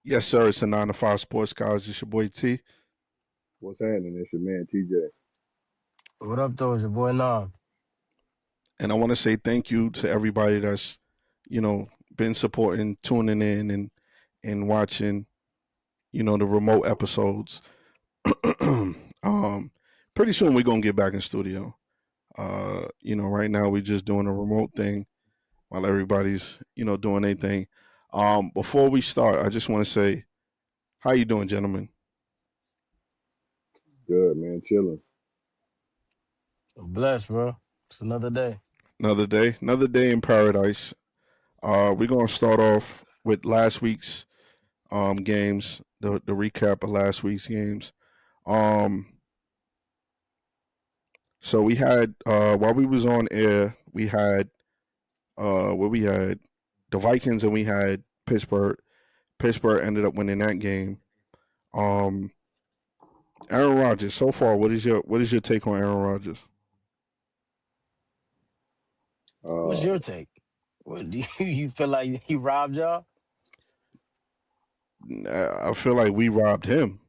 Yes, sir. It's a 9 to 5 Sports Guys. It's your boy T. What's happening? It's your man TJ. What up, though? It's your boy Nam. And I want to say thank you to everybody that's, been supporting, tuning in and watching, the remote episodes. um, Pretty soon we're gonna get back in studio. Right now we're just doing a remote thing while everybody's, doing their thing. Before we start, I just want to say, how you doing, gentlemen? Good man, chilling. I'm blessed, bro. It's another day. Another day in paradise. We're gonna start off with last week's games, the recap of last week's games. Um, so we had while we was on air, we had we had the Vikings and we had Pittsburgh. Pittsburgh ended up winning that game. Um, Aaron Rodgers. So far, what is your take on Aaron Rodgers? What's Uh, your take? What do you feel like he robbed y'all? I feel like we robbed him.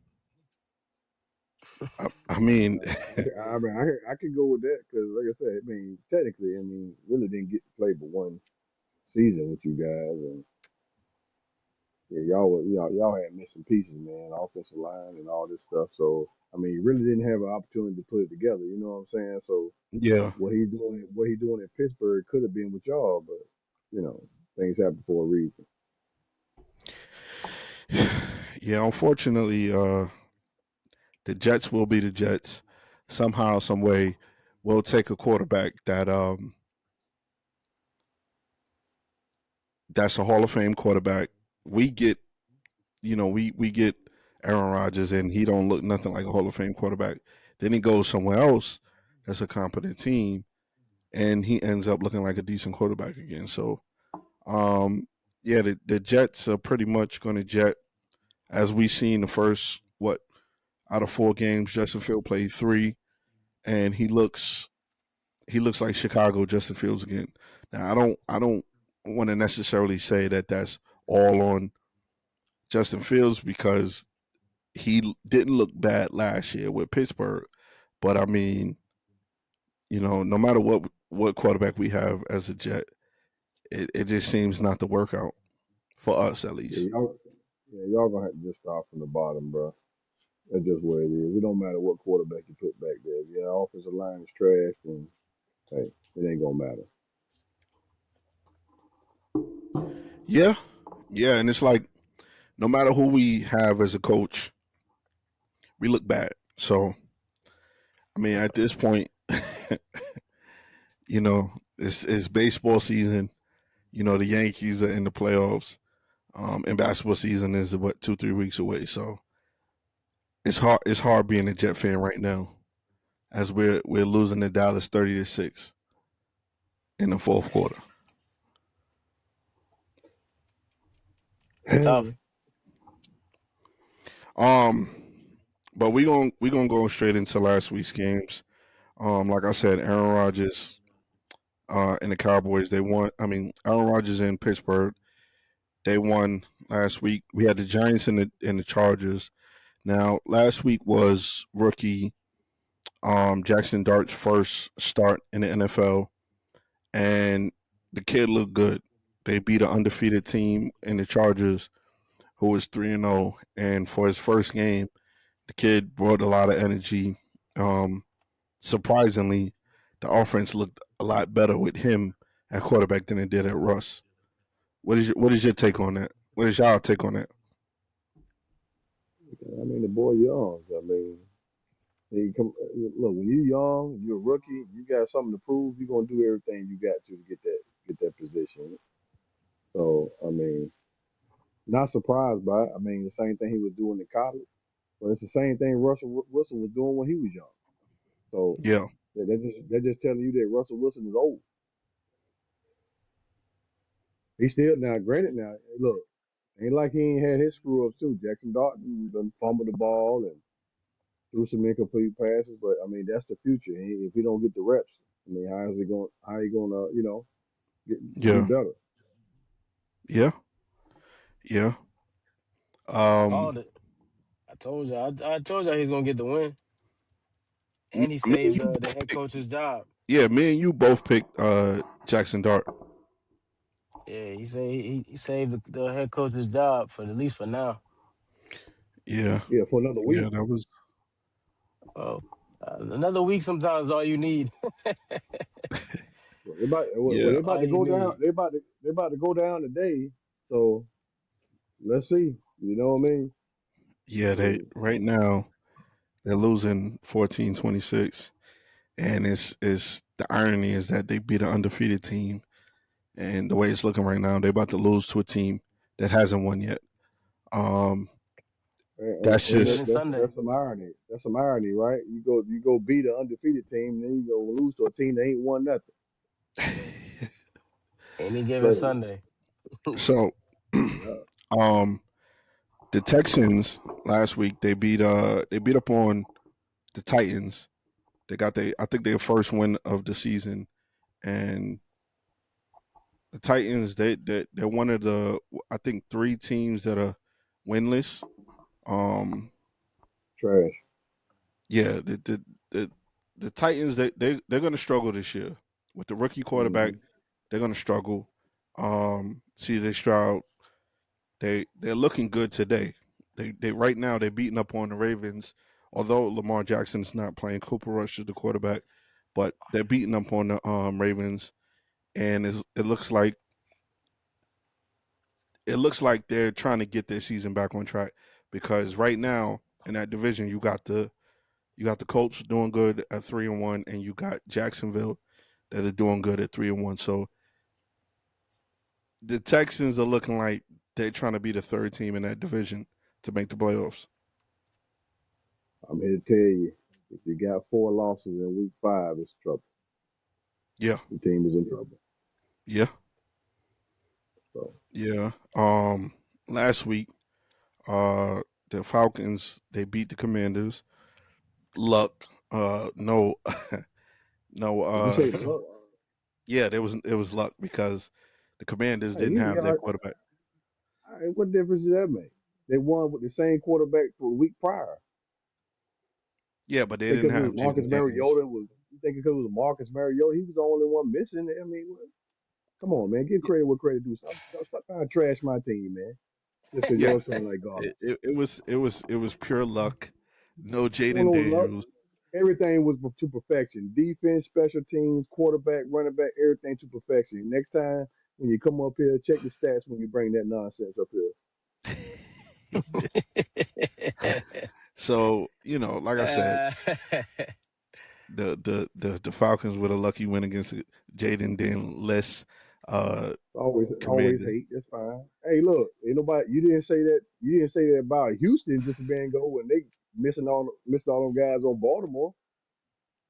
I mean, I could go with that because, like I said, I mean, technically, I mean, really didn't get to play but one season with you guys, and yeah, y'all had missing pieces, man, offensive line and all this stuff. So, I mean, you really didn't have an opportunity to put it together. You know what I'm saying? So, yeah, what he doing in Pittsburgh could have been with y'all, but you know, things happen for a reason. yeah. Unfortunately, the Jets will be the Jets. Somehow, some way, we'll take a quarterback that's a Hall of Fame quarterback. We get, we get Aaron Rodgers, and he don't look nothing like a Hall of Fame quarterback. Then he goes somewhere else that's a competent team, and he ends up looking like a decent quarterback again. So, um, yeah, the Jets are pretty much going to jet, as we seen the first out of 4 games. Justin Field played 3, and he looks like Chicago Justin Fields again. Now I don't want to necessarily say that that's all on Justin Fields because he didn't look bad last year with Pittsburgh, but I mean, no matter what quarterback we have as a Jet, it just seems not to work out for us at Yeah, least. y'all gonna have to just start from the bottom, bro. That's just what it is. It don't matter what quarterback you put back there. If your offensive line is trash, then hey, it ain't gonna matter. Yeah, yeah, and it's like no matter who we have as a coach, we look bad. So I mean, at this point, it's baseball season. The Yankees are in the playoffs, and basketball season is what 2 3 weeks away. So it's hard. It's hard being a Jet fan right now, as we're losing to Dallas 30-6 in the fourth quarter. It's tough. Um, but we gonna go straight into last week's games. Like I said, Aaron Rodgers and the Cowboys they won. I mean, Aaron Rodgers in Pittsburgh they won last week. We had the Giants and the Chargers. Now, last week was rookie Jackson Dart's first start in the NFL, and the kid looked good. They beat an undefeated team in the Chargers, who was 3-0, and for his first game, the kid brought a lot of energy. Um, Surprisingly, the offense looked a lot better with him at quarterback than it did at Russ. What is your take on that? What is y'all take on that? I mean, the boy young. I mean, he come look when you young, you're a rookie. You got something to prove. You're gonna do everything you got to get that position. So I mean, not surprised by it. I mean, the same thing he was doing in college, but it's the same thing Russell Wilson was doing when he was young. So Yeah, they're just telling you that Russell Wilson is old. He still now, granted, now look, ain't like he ain't had his screw ups too. Jackson Dart done fumbled the ball and threw some incomplete passes, but I mean that's the future. If he don't get the reps, I mean, how is he going? How he going to get be yeah, better? yeah, yeah. Um, Called it. I told you. I told you he's gonna get the win, me, and he me and saved you the both head picked, coach's job. yeah, me and you both picked Jackson Dart. Yeah, he saved the head coach's job for at least for now. Yeah, Yeah, for another yeah, week. that was Well, another week sometimes is all you need. yeah, They about All to you go down. need. They about to go down today. So let's see. You know what I mean? yeah. They So, right now they're losing 14-26, and it's the irony is that they beat an undefeated team, and the way it's looking right now, they're about to lose to a team that hasn't won yet. Um, that's Ain't and given just Sunday. that's some irony. That's some irony, right? You go beat an undefeated team, then you go lose to a team that ain't won nothing. Any given Crazy. Sunday. so. Yeah. um, the Texans last week they beat up on the Titans. They got I think their first win of the season, and the Titans they're one of the I think three teams that are winless. Um, Trash. yeah, the, the Titans they're going to struggle this year with the rookie quarterback. Hmm. They're going to struggle. C.J. Stroud they're looking good today. They right now they're beating up on the Ravens. Although Lamar Jackson's not playing, Cooper Rush is the quarterback, but they're beating up on the Ravens, and it looks like they're trying to get their season back on track because right now in that division you got the Colts doing good at 3-1, and you got Jacksonville that are doing good at 3-1. So the Texans are looking like they're trying to be the third team in that division to make the playoffs. I'm here to tell you, if you got 4 losses in week 5, it's trouble. Yeah, The team is in trouble. yeah, So yeah. Last week, uh, the Falcons they beat the Commanders. Luck, no, no, did you say luck? yeah, it was luck because the Commanders Hey, didn't you have their got, quarterback. hey, what difference does that make? They won with the same quarterback for a week prior. Yeah, but they Think didn't because it was have Marcus Jaden Daniels. Mariota was you think because it was Marcus Mariota, he was the only one missing. I mean, come on, man, give credit what credit due. Stop trying to trash my team, man. Just because Yeah, yours sound like garbage. it was pure luck. No You don't Jaden know luck. Daniels. Everything was to perfection. Defense, special teams, quarterback, running back, everything to perfection. Next time when you come up here, check the stats when you bring that nonsense up here. So like I said, Uh, the Falcons with a lucky win against Jaden Daniels Always Commanders. hate. That's fine. Hey, look, ain't nobody. You didn't say that. You didn't say that about Houston just a bit ago when they missed all them guys on Baltimore.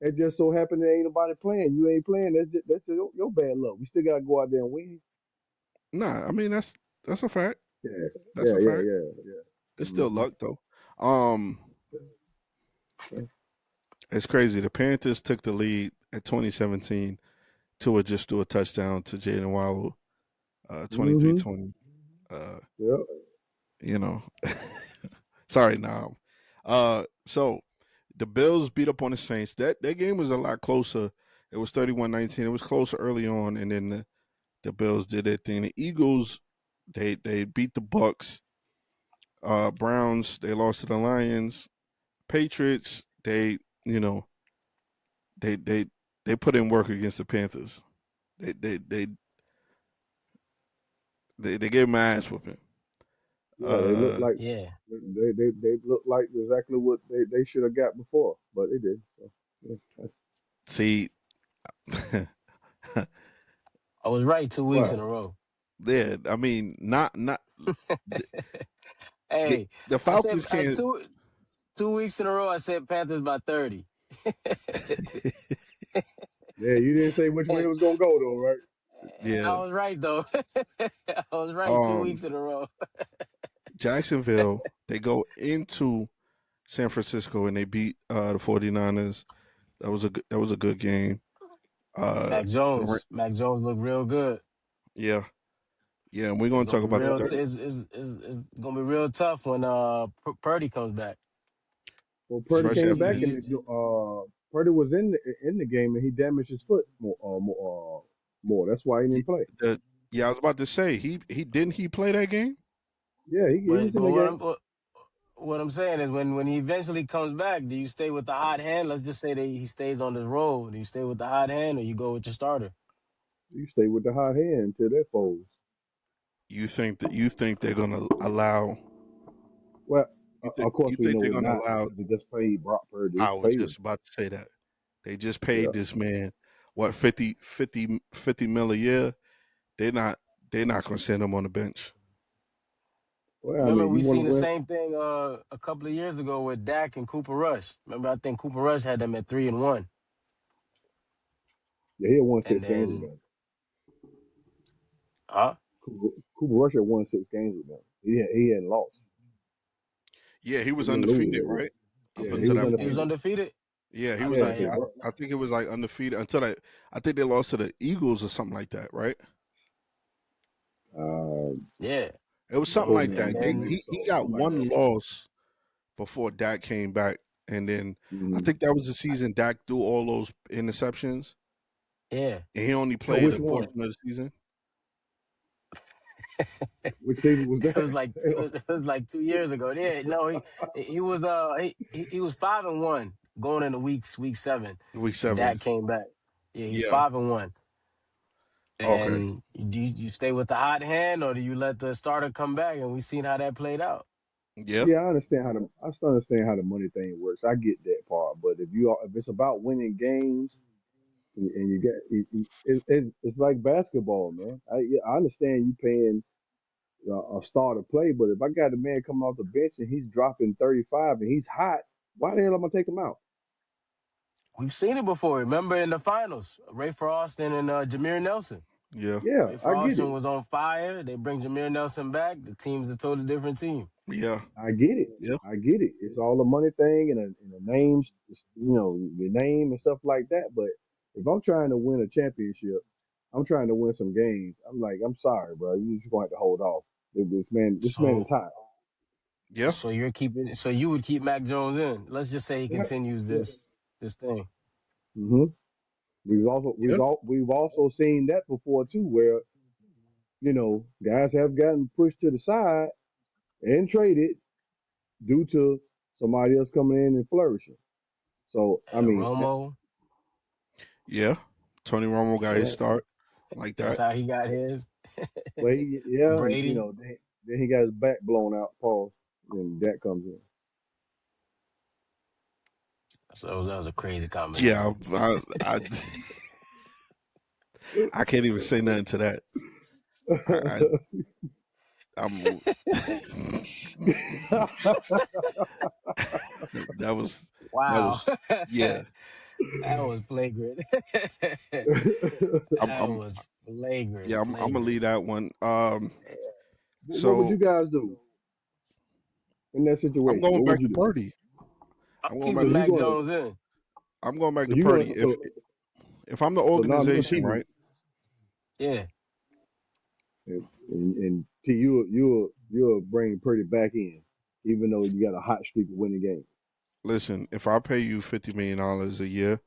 It just so happened there ain't nobody playing. You ain't playing. That's your bad luck. We still gotta go out there and win. Nah, I mean that's a fact. Yeah, That's a fact. yeah. It's still Hmm. luck though. Um, it's crazy. The Panthers took the lead at 2017. Tua just threw a touchdown to Jaden Waddle, 23 Hmm. 20. Uh, Yeah. you know, sorry, now. So the Bills beat up on the Saints. That game was a lot closer. It was 31-19. It was closer early on, and then the Bills did their thing. The Eagles, they beat the Bucks. Browns, they lost to the Lions. Patriots, you know, they they they put in work against the Panthers. They they they they gave them an ass whooping. Yeah. They look Uh, like yeah. they look like exactly what they should have got before, but they did. So, yeah. see, I was right 2 weeks in What? a row. yeah, I mean, not the, Hey, the I said Falcons can't. 2 weeks in a row. I said Panthers by 30. Yeah, you didn't say which way it And was gonna go though, right? I Yeah. was right though. I was right two Um, weeks in a row. Jacksonville, they go into San Francisco and they beat the 49ers. That was a good game. Uh, Mac the Ra- Jones. Mac Jones looked real good. yeah, Yeah, and we're It's gonna gonna talk be about the real. Yeah. third. It's gonna be real tough when Purdy comes back. Well, Purdy Do Especially came you after do back you? and Purdy was in the game and he damaged his foot more. That's why he the, didn't play. the yeah, I was about to say he didn't he play that game? Yeah, he was in But the game. what I'm saying is when he eventually comes back, do you stay with the hot hand? Let's just say that he stays on this road. Do you stay with the hot hand or you go with your starter? You stay with the hot hand until that folds. You think they're gonna allow Well, of course you we think know they're we're gonna not allow? because they just paid Brock Purdy. They I just was paid him. just about to say that they just Yeah. paid this man what 50 mil a year. They're not they're not gonna send him on the bench. Well, I Remember, mean, you we want to seen the win? same thing a couple of years ago with Dak and Cooper Rush. Remember, I think Cooper Rush had them at 3-1, Yeah, he had won and 6 games with then them. huh? Cooper Rush had won 6 games with them. He hadn't lost. Yeah, he He was didn't lose undefeated, that year. right? Up Yeah, he until was that He was point. undefeated. undefeated. Yeah, he was. Yeah, Okay, I think it was like undefeated until I think they lost to the Eagles or something like that, right? uh, yeah, It was something so like and that. I then think He so, got something like one that. loss before Dak came back, and then I Mm-hmm. think that was the season Dak threw all those interceptions, yeah, and he only Oh, played which a one? portion of the season. Which season was it that? was like it was like 2 years ago. Yeah, no, he was he was 5-1 going into week 7, Week and 7. Dak came back. Yeah, he's Yeah. 5-1. Okay. And do you stay with the hot hand or do you let the starter come back? And we seen how that played out. Yeah. Yeah, I still understand how the money thing works. I get that part, but if it's about winning games and you get it's like basketball, man. Yeah, I understand you paying a star to play, but if I got a man coming off the bench and he's dropping 35 and he's hot, why the hell am I take him out? We've seen it before. Remember in the finals, Ray Frost and Jameer Nelson. Yeah. Yeah, Ray I get Frost it. was on fire. They bring Jameer Nelson back. The team's a totally different team. Yeah. I get it. Yeah. I get it. It's all a money thing and the names, the name and stuff like that. But if I'm trying to win a championship, I'm trying to win some games. I'm like, I'm sorry, bro. You just going to have to hold off. This man is So hot. Yeah. so you would keep Mac Jones in. Let's just say he Yeah, continues yeah. this thing. hmm Yeah. we've also seen that before too, where guys have gotten pushed to the side and traded due to somebody else coming in and flourishing. So I mean, Romo, Yeah. Tony Romo got his yeah, start like that's that. how he got his. well, yeah, and Brady. then he got his back blown out. Pause. Then that comes in. So that was a crazy Yeah. combination. I can't even say nothing to that. I I'm that was that Wow. was yeah. That was flagrant. That I'm was flagrant, yeah. I'm gonna flagrant. leave that one. What would you So guys do in that I'm situation? going What would back you to do? Purdy. I'm I'm going back So keeping to you're Mac gonna Jones in. I'm going back so to you're Purdy. gonna so If I'm the so now I'm gonna organization, keep it. right? Yeah. And T, you'll bring Purdy back in, even though you got a hot streak of winning games. Listen, if I pay you $50 million a year,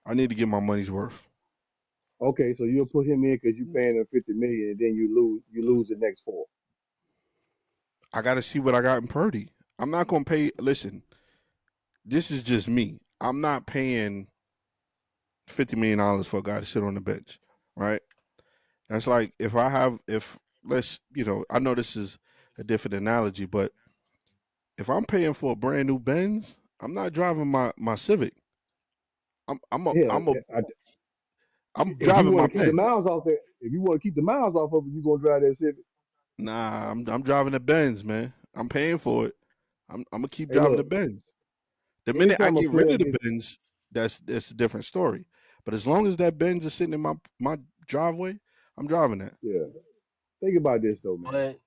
I need to get my money's worth. Okay, so you'll put him in because you're paying him 50 million, and then you lose the next four. I got to see what I got in Purdy. I'm not going to pay. Listen, this is just me. I'm not paying $50 million for a guy to sit on the bench, right? That's like if I know this is a different analogy, but if I'm paying for a brand new Benz, I'm not driving my Civic. Yeah, I'm if you driving want my to keep the Benz. miles off there, if you want to keep the miles off of it, you're gonna drive that Civic. Nah, I'm driving the Benz, man. I'm paying for it. I'm gonna keep Hey, driving the look, Benz. The minute I anytime a get rid player of the gets, Benz, that's a different story. But as long as that Benz is sitting in my driveway, I'm driving that. yeah, think about this though, man. But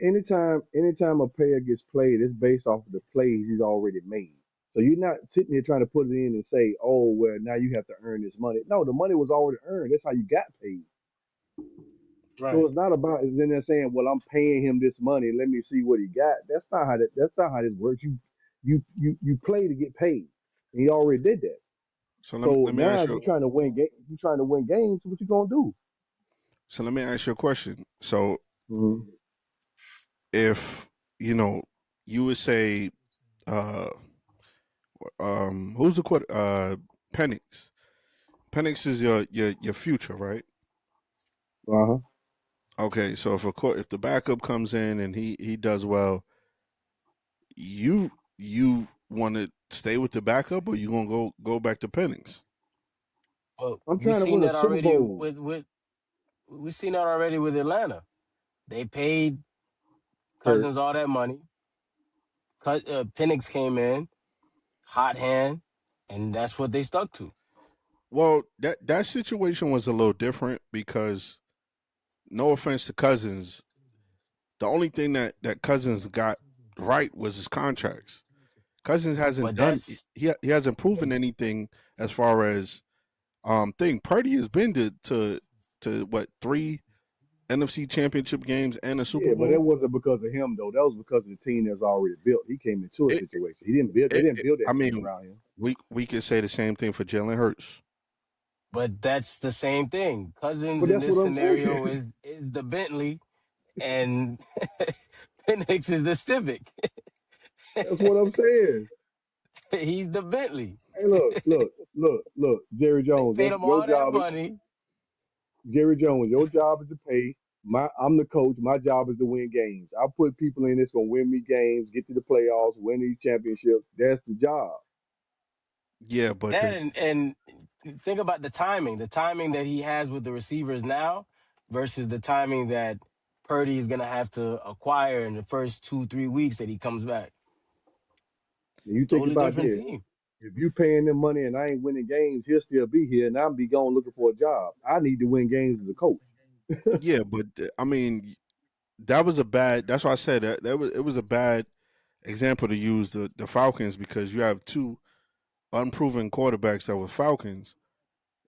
Anytime a player gets played, it's based off of the plays he's already made. So you're not sitting here trying to put it in and say, oh, well, now you have to earn this money. No, the money was already earned. That's how you got paid. So Right. it's not about then they're saying, well, I'm paying him this money. Let me see what he got. That's not how this works. You play to get paid. And he already did that. So So let me now ask if you. you're trying to win games, what you gonna do? So let me ask you a question. So Hmm. if you know, you would say, uh, who's the quarter? Penix. Penix is your future, right? Uh-huh. Okay, so if the backup comes in and he does well, you want to stay with the backup, or you gonna go back to Penix? Well, I'm trying to win a Super Bowl. we seen that already with Atlanta. They paid Hurt. Cousins all that money. Penix came in, hot hand, and that's what they stuck to. Well, that situation was a little different because, no offense to Cousins, the only thing that Cousins got right was his contracts. Cousins hasn't But done that's he hasn't proven anything as far as thing. Purdy has been to what, 3 NFC Championship games and a Super Yeah, but that Bowl. wasn't because of him though. That was because of the team that's already built. He came into a It, situation. He didn't build. They didn't build I that team mean, around him. we could say the same thing for Jalen Hurts. but that's the same thing. Cousins But in that's this what I'm scenario saying. is the Bentley, and Penix is the Civic. That's what I'm saying. He's the Bentley. Hey, look, Jerry They Jones. paid That's him your all that job. money, Jerry Jones, your job is to pay. I'm the coach. My job is to win games. I put people in that's gonna win me games, get to the playoffs, win these championships. That's the job. Yeah, but that and think about the timing that he has with the receivers now versus the timing that Purdy is gonna have to acquire in the first 2-3 weeks that he comes back. And you think Totally about different this. team. If you paying them money and I ain't winning games, he'll still be here, and I'll be going looking for a job. I need to win games as a coach. yeah, but I mean, that was a bad. That's why I said that was it was a bad example to use the Falcons, because you have two unproven quarterbacks that were Falcons.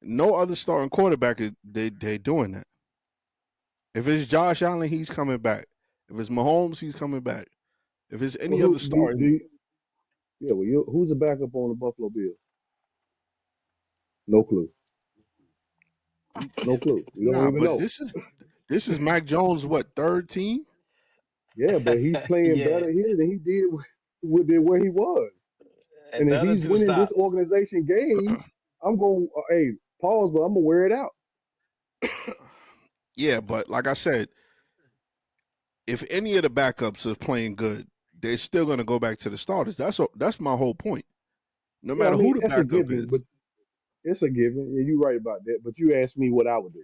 No other starting quarterback is they doing that. If it's Josh Allen, he's coming back. If it's Mahomes, he's coming back. If it's Well, any other starting, yeah, well, who's the backup on the Buffalo Bills? No clue. No clue. We don't nah. even But know. this is Mac Jones' what, third team? Yeah, but he's playing Yeah, better here than he did where he was. and And the if other he's two winning this stops. organization games, I'm going. Hey, pause, but I'm gonna wear it out. Yeah, but like I said, if any of the backups are playing good, they're still going to go back to the starters. That's my whole point. No Yeah, I matter mean who the that's a backup given, is. but it's a given. Yeah, you're right about that. But you asked me what I would do,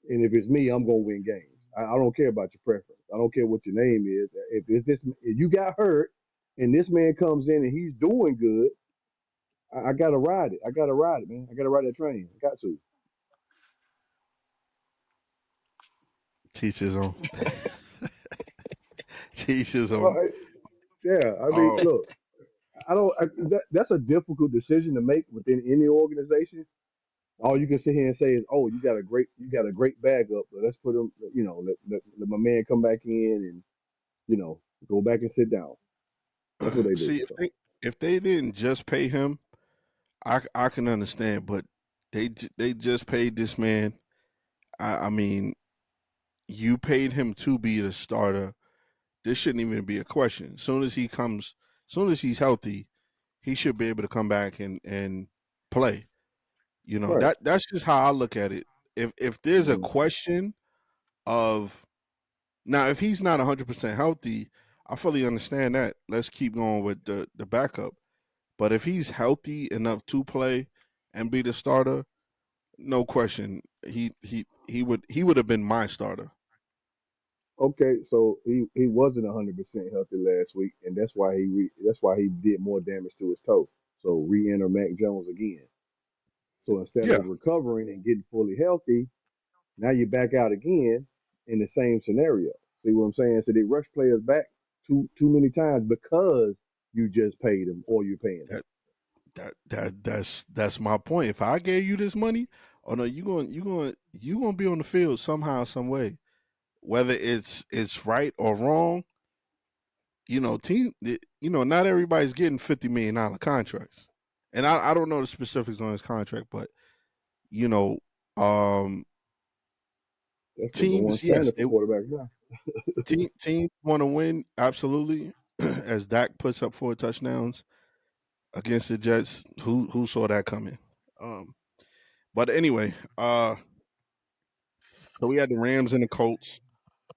and if it's me, I'm gonna win games. I don't care about your preference. I don't care what your name is. If you got hurt, and this man comes in and he's doing good, I gotta ride it. I gotta ride it, man. I gotta ride that train. I got to. Teachers on. Teachers Well, on. yeah. I mean, Oh, look, I don't. That's a difficult decision to make within any organization. All you can sit here and say is, "Oh, you got a great bag up. But let's put him. Let my man come back in and go back and sit down." That's what they do. see, So if they didn't just pay him, I can understand. But they just paid this man. I mean, you paid him to be the starter. This shouldn't even be a question. Soon as he's healthy, he should be able to come back and play. right. That's just how I look at it. If there's a Hmm. question of, now, if he's not 100% healthy, I fully understand that. Let's keep going with the backup. But if he's healthy enough to play and be the starter, no question, he would have been my starter. Okay, so he wasn't 100% healthy last week, and that's why he did more damage to his toe. So re-enter Mac Jones again. So instead Yeah, of recovering and getting fully healthy, now you're back out again in the same scenario. See what I'm saying? So they rush players back too many times because you just paid them or you're paying them. that that's my point. If I gave you this money, Oh no, you going to be on the field somehow, some way. Whether it's right or wrong, not everybody's getting $50 million contracts. And I don't know the specifics on his contract, but you know, um, That's the going teams, yes, standard for quarterbacks now. teams want to win absolutely. As Dak puts up 4 touchdowns against the Jets, who saw that coming? Um, but anyway, so we had the Rams and the Colts.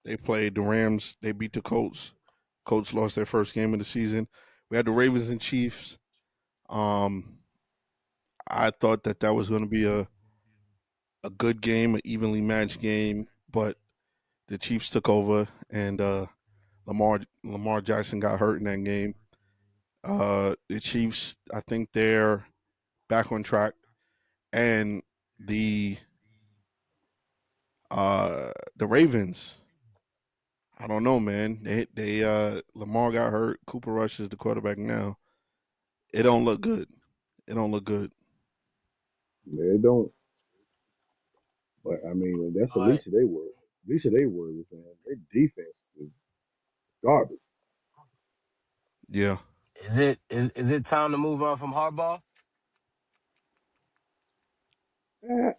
They played the Rams. They beat the Colts. Colts lost their first game of the season. We had the Ravens and Chiefs. Um, I thought that was going to be a good game, an evenly matched game, but the Chiefs took over, and Lamar Jackson got hurt in that game. The Chiefs, I think they're back on track, and the Ravens. I don't know, man. They Lamar got hurt. Cooper Rush is the quarterback now. It don't look good. It don't look good. They don't. But I mean, that's the All right. least of they worry. Least of they worries, man. Their defense is garbage. Yeah. Is it time to move on from Harbaugh,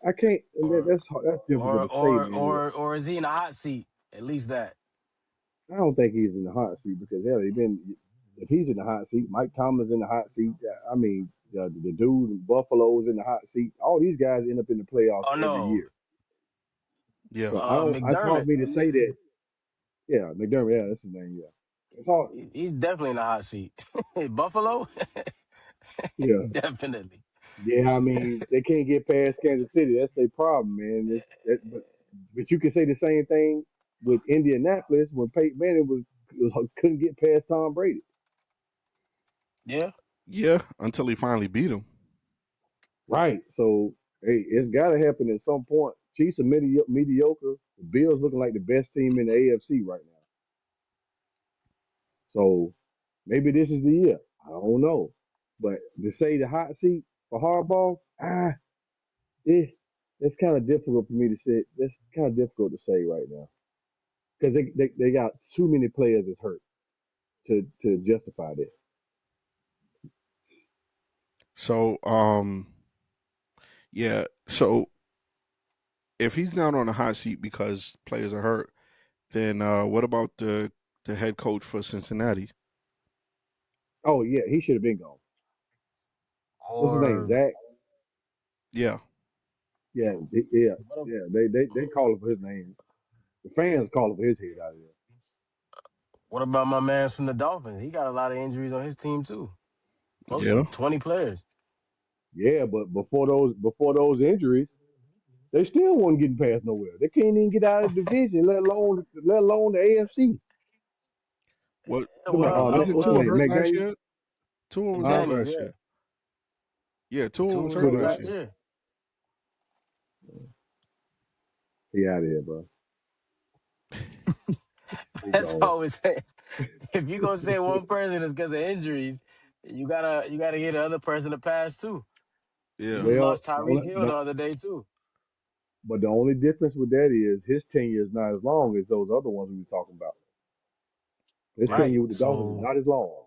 I can't. or That's difficult or to say, or man. or or is he in a hot seat? At least that. I don't think he's in the hot seat because hell, he been. If he's in the hot seat, Mike Tomlin's in the hot seat. I mean, the dude in Buffalo's in the hot seat. All these guys end up in the playoffs Oh every no, year. Yeah. So I don't. It's hard McDermott. for me to say that. Yeah, McDermott. Yeah, that's his name. Yeah, it's hard. He's definitely in the hot seat. Buffalo, Yeah, definitely. yeah. I mean, they can't get past Kansas City. That's their problem, man. But you can say the same thing with Indianapolis when Peyton Manning couldn't get past Tom Brady. Yeah. Yeah. Until he finally beat him. Right. So hey, it's got to happen at some point. Chiefs are mediocre. The Bills looking like the best team in the AFC right now. So maybe this is the year. I don't know. But to say the hot seat for Harbaugh, it, it's kind of difficult for me to say. That's kind of difficult to say right now because they got too many players that's hurt to justify this. So, yeah. So if he's not on the hot seat because players are hurt, then what about the head coach for Cincinnati? Oh yeah, he should have been gone. What's his name? Or Zach. Yeah. Yeah, yeah, what? yeah. They call him for his name. The fans call him for his head out of there. What about my man from the Dolphins? He got a lot of injuries on his team too. Close to Yeah. 20 players. Yeah, but before those injuries, they still weren't getting past nowhere. They can't even get out of the division, let alone the AFC. What Yeah, Come well, on, wasn't what's his Tua name? hurt last McDaniel. year? Tua was hurt Huh? McDaniels, last yeah. year. Yeah, Tua was Two hurt hurt Who the last last year. year. He out of here, bro. He That's gone. always say. If you gonna say one person is because of injuries, you gotta get the other person to pass too. We Yeah. just Well, lost Tyreek Hill the other day too. but the only difference with that is his tenure is not as long as those other ones we were talking about. His Right. tenure with the Dolphins is So not as long.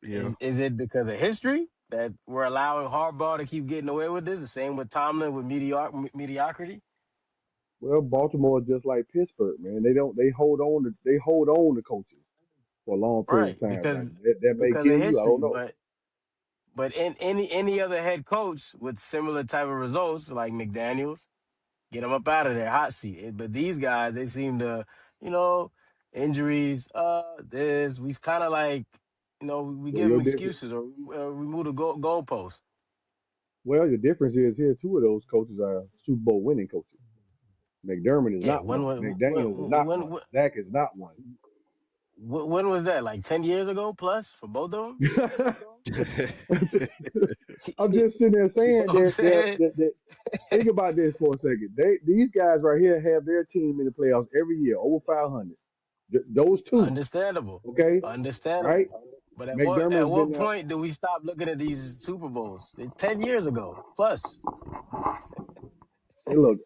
Yeah. is it because of history that we're allowing Harbaugh to keep getting away with this? The same with Tomlin with mediocrity. Well, Baltimore is just like Pittsburgh, man. They hold on to coaches for a long period Right. of time. Now Because that may because kill of you. I don't history. know. But in any other head coach with similar type of results like McDaniels, get them up out of there, hot seat. But these guys, they seem to, you know, injuries. This we kind of like, we Well, give them your difference. excuses or we move the goalpost. Well, the difference is here. Two of those coaches are Super Bowl winning coaches. McDermott is Yeah, not when one. was McDaniels is not one. Zach is not one. when was that? Like 10 years ago plus for both of I'm just, I'm them. just sitting there You know saying what I'm saying? that think about this for a second. These guys right here have their team in the playoffs every year, over 500. Those two, Understandable, okay, right? understandable. But at what McDermott at has been what there. point do we stop looking at these Super Bowls? 10 years ago plus. Hey, look,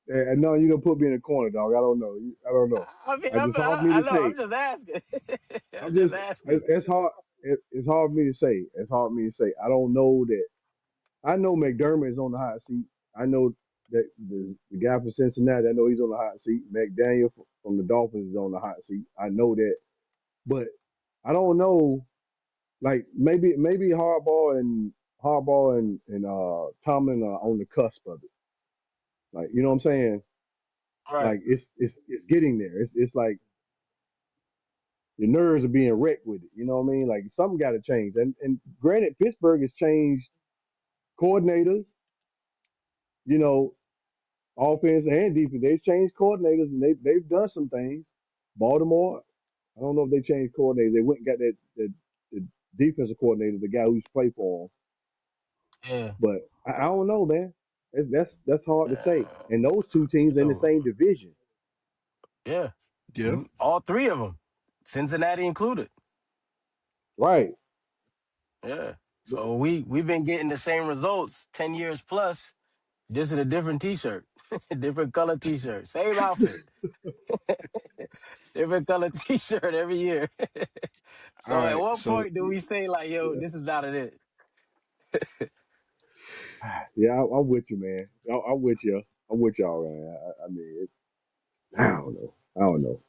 no, you gonna put me in a corner, dog. I don't know. I don't know. I mean, It's hard for me I to know. say. I'm just asking. I'm I'm just just. asking. It's hard. It's hard for me to say. It's hard for me to say. I don't know that. I know McDermott is on the hot seat. I know that the guy from Cincinnati. I know he's on the hot seat. McDaniel from the Dolphins is on the hot seat. I know that, but I don't know. Like maybe Harbaugh and Tomlin are on the cusp of it. Like you know what I'm saying? Right. Like it's getting there. It's like your nerves are being wrecked with it. You know what I mean? Like something got to change. And granted, Pittsburgh has changed coordinators. You know, offense and defense. They've changed coordinators and they've done some things. Baltimore, I don't know if they changed coordinators. They went and got the defensive coordinator, the guy who's played for them. Yeah. But I don't know, man. That's hard to say. Uh, And those two teams in the yo, same division, yeah. Yeah. All three of them, Cincinnati included. right? Yeah. So we've been getting the same results 10 years plus, just in a different T-shirt, different color T-shirt, same outfit, different color T-shirt every year. All So at right. what So point do we say like, yo, Yeah, this is not it? yeah. I'm with you, man. I'm with you. I'm with y'all, man. I mean, I don't know. I don't know.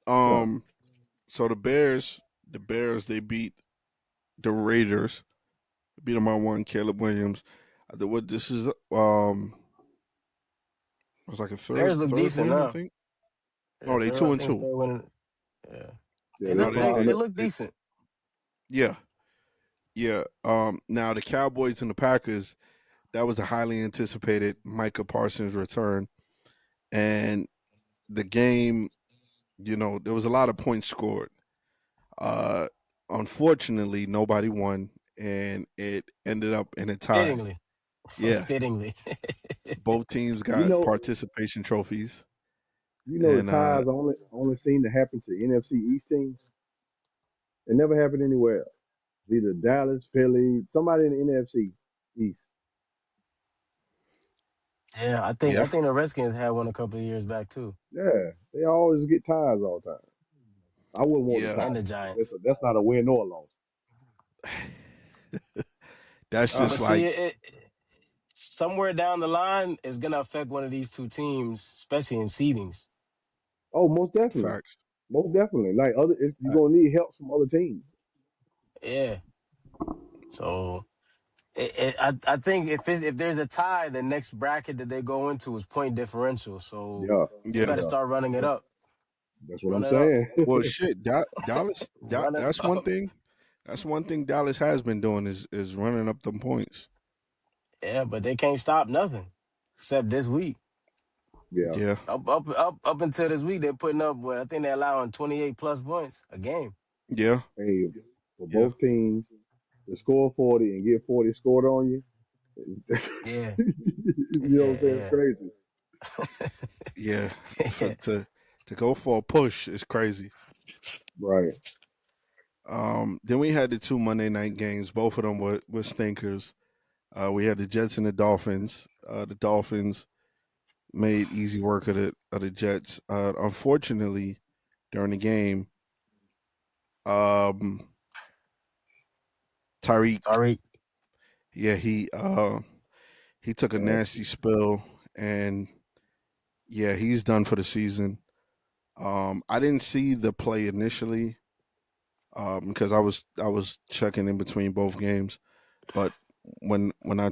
So um so the Bears they beat the Raiders. Beat them by one. Caleb Williams. What this is it was like a Bears look third decent win, I now. think. Yeah, Oh, they third, I two and think it's two. third winning. Yeah, yeah, they No, they climbing they they, up. look they decent. yeah. Yeah. Now the Cowboys and the Packers, that was a highly anticipated Micah Parsons return. And the game, there was a lot of points scored. Uh Unfortunately nobody won and it ended up in a tie. Fittingly, Yeah. fittingly. Both teams You got know, participation trophies. the And ties only seem to happen to NFC East teams. It never happened anywhere else. Either Dallas, Philly, somebody in the NFC East. Yeah, yeah. I think the Redskins had one a couple of years back too, Yeah, they always get ties all the time. I wouldn't want the Yeah. and ties. the Giants. That's not a win nor a loss. That's Uh, But just see, like somewhere down the line is gonna affect one of these two teams, especially in seedings. oh, facts. most definitely. Like other, if you're Uh, gonna need help from other teams. Yeah. So I think if there's a tie, the next bracket that they go into is point differential. So Yeah, they yeah. better yeah. start running it That, up. that's what I'm Run it up. saying. Well, shit, Dallas. Run it That's one up. thing. That's one thing Dallas has been doing is running up them points. Yeah, but they can't stop nothing except this week. Yeah. Yeah, Up until this week, they're putting up what I think they're allowing 28 plus points a game. yeah, Hey, for yeah, both teams to score 40 and get 40 scored on you, Yeah, you know what I'm saying? It's yeah, crazy. yeah. For yeah. to go for a push is crazy. Right. Then we had the two Monday night games. Both of them were stinkers. We had the Jets and the Dolphins. The Dolphins made easy work of the Jets. Unfortunately, during the game, um, Tyreek, Tariq. yeah, he took a Yeah. nasty spill, and yeah, he's done for the season. I didn't see the play initially because I was checking in between both games, but when I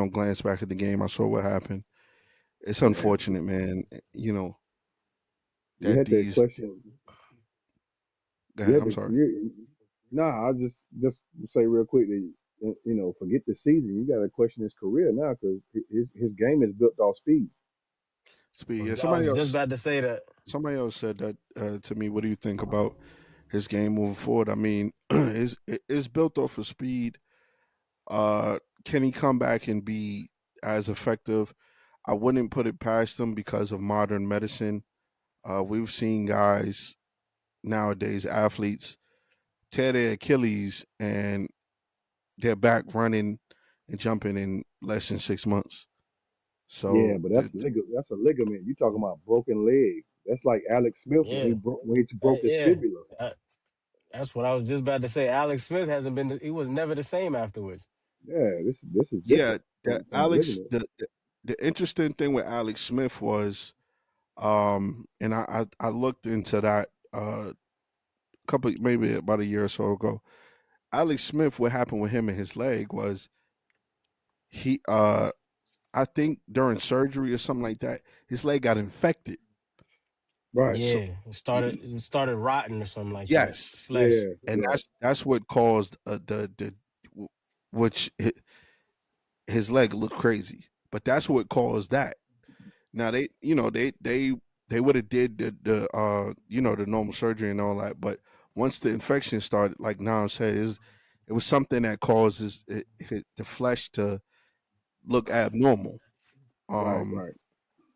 glanced back at the game, I saw what happened. It's Man, unfortunate, man. You know you that had that these. question. Go You ahead. had I'm to. sorry. Nah, I just say real quick that forget the season. You got to question his career now because his game is built off speed. Speed. Yeah. I was just about to say that. Somebody else said that to me. What do you think about his game moving forward? I mean, it's built off of speed. Can he come back and be as effective? I wouldn't put it past him because of modern medicine. We've seen guys nowadays, athletes, tear their Achilles and they're back running and jumping in less than 6 months. Yeah, So but that's a ligament. You talking about broken leg? That's like Alex Smith Yeah, when he broke his yeah. fibula. That's what I was just about to say. Alex Smith hasn't been. He was never the same afterwards. Yeah, this is yeah, different the from a Alex ligament. the interesting thing with Alex Smith was, and I looked into that couple maybe about a year or so ago. Alex Smith, what happened with him and his leg was he I think during surgery or something like that, his leg got infected. Right. So Yeah, it started rotting or something like that. yes, Flesh. Yeah. and Yeah. that's what caused which his leg looked crazy, but that's what caused that. Now they, they would have did the normal surgery and all that, but once the infection started, like Nam said, it was something that causes the flesh to look abnormal. Right. Um, Right.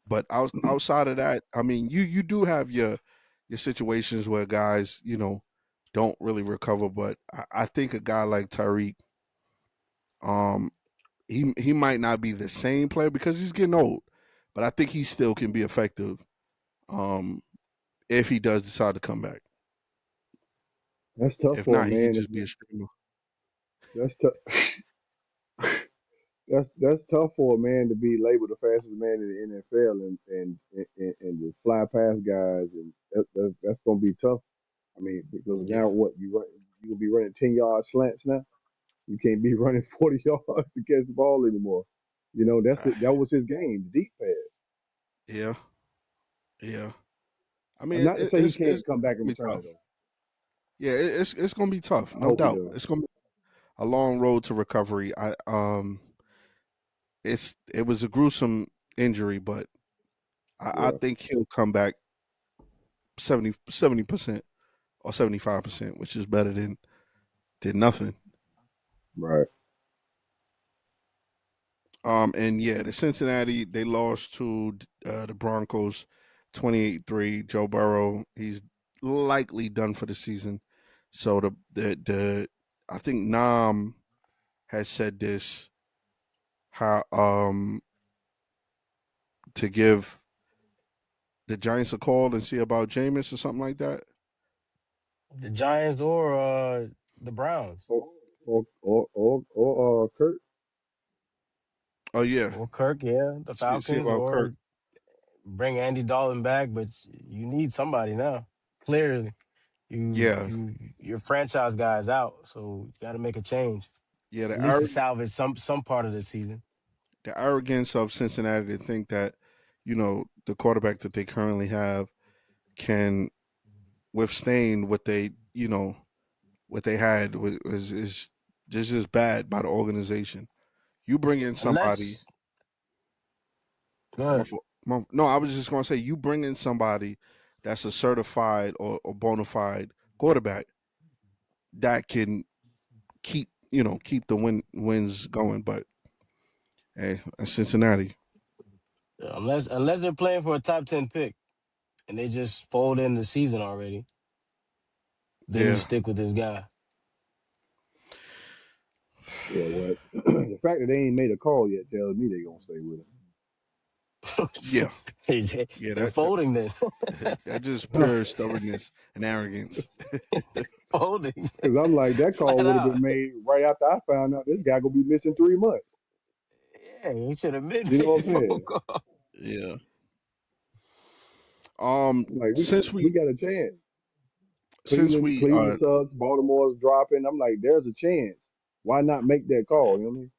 but outside of that, I mean, you do have your situations where guys, don't really recover. But I think a guy like Tyreek, um, he might not be the same player because he's getting old, but I think he still can be effective. Um, if he does decide to come back. That's tough If for a not, he could man. just be a streamer. That's tough. That's tough for a man to be labeled the fastest man in the NFL and to fly past guys, and that's gonna be tough. I mean, because Yeah. now what you gonna be running 10 yard slants now? You can't be running 40 yards to catch the ball anymore. That was his game, the deep pass. Yeah. Yeah. I And mean, not to say he it's can't come back and gonna be return tough. it though. Yeah, it's gonna be tough, I no hope he doubt. does. It's gonna be a long road to recovery. It was a gruesome injury, but I Yeah, think he'll come back 70% or 75%, which is better than nothing. right. And yeah, the Cincinnati, they lost to the Broncos 28-3. Joe Burrow, he's likely done for the season. So the I think Nam has said this, how to give the Giants a call and see about Jameis or something like that. The Giants or the Browns Or Kurt. Oh yeah, or Kirk, yeah, the see Falcons, about Kirk. or bring Andy Dalton back. But you need somebody now. Clearly, Yeah, your franchise guy's out, so you got to make a change yeah. at least to salvage some part of the season. The arrogance of Cincinnati to think that the quarterback that they currently have can withstand what they had is just bad by the organization. You bring in somebody. Unless, go ahead. No, I was just going to say you bring in somebody that's a certified or bona fide quarterback that can keep the wins going. But hey, that's Cincinnati. Unless they're playing for a top 10 pick and they just fold in the season already, then you Yeah, stick with this guy. Yeah, well, the fact that they ain't made a call yet tells me they gonna stay with yeah, yeah. They're That folding then. that just him. pure stubbornness and arrogance. Folding Because I'm like, that call flat would have out. been made right after I found out this guy gonna be missing 3 months. Yeah, he should have been You know made what the I'm phone saying? call. Yeah. Like Since we we got a chance. since we Cleveland subs, Baltimore's dropping. I'm like, there's a chance. Why not make that call? You know what I mean?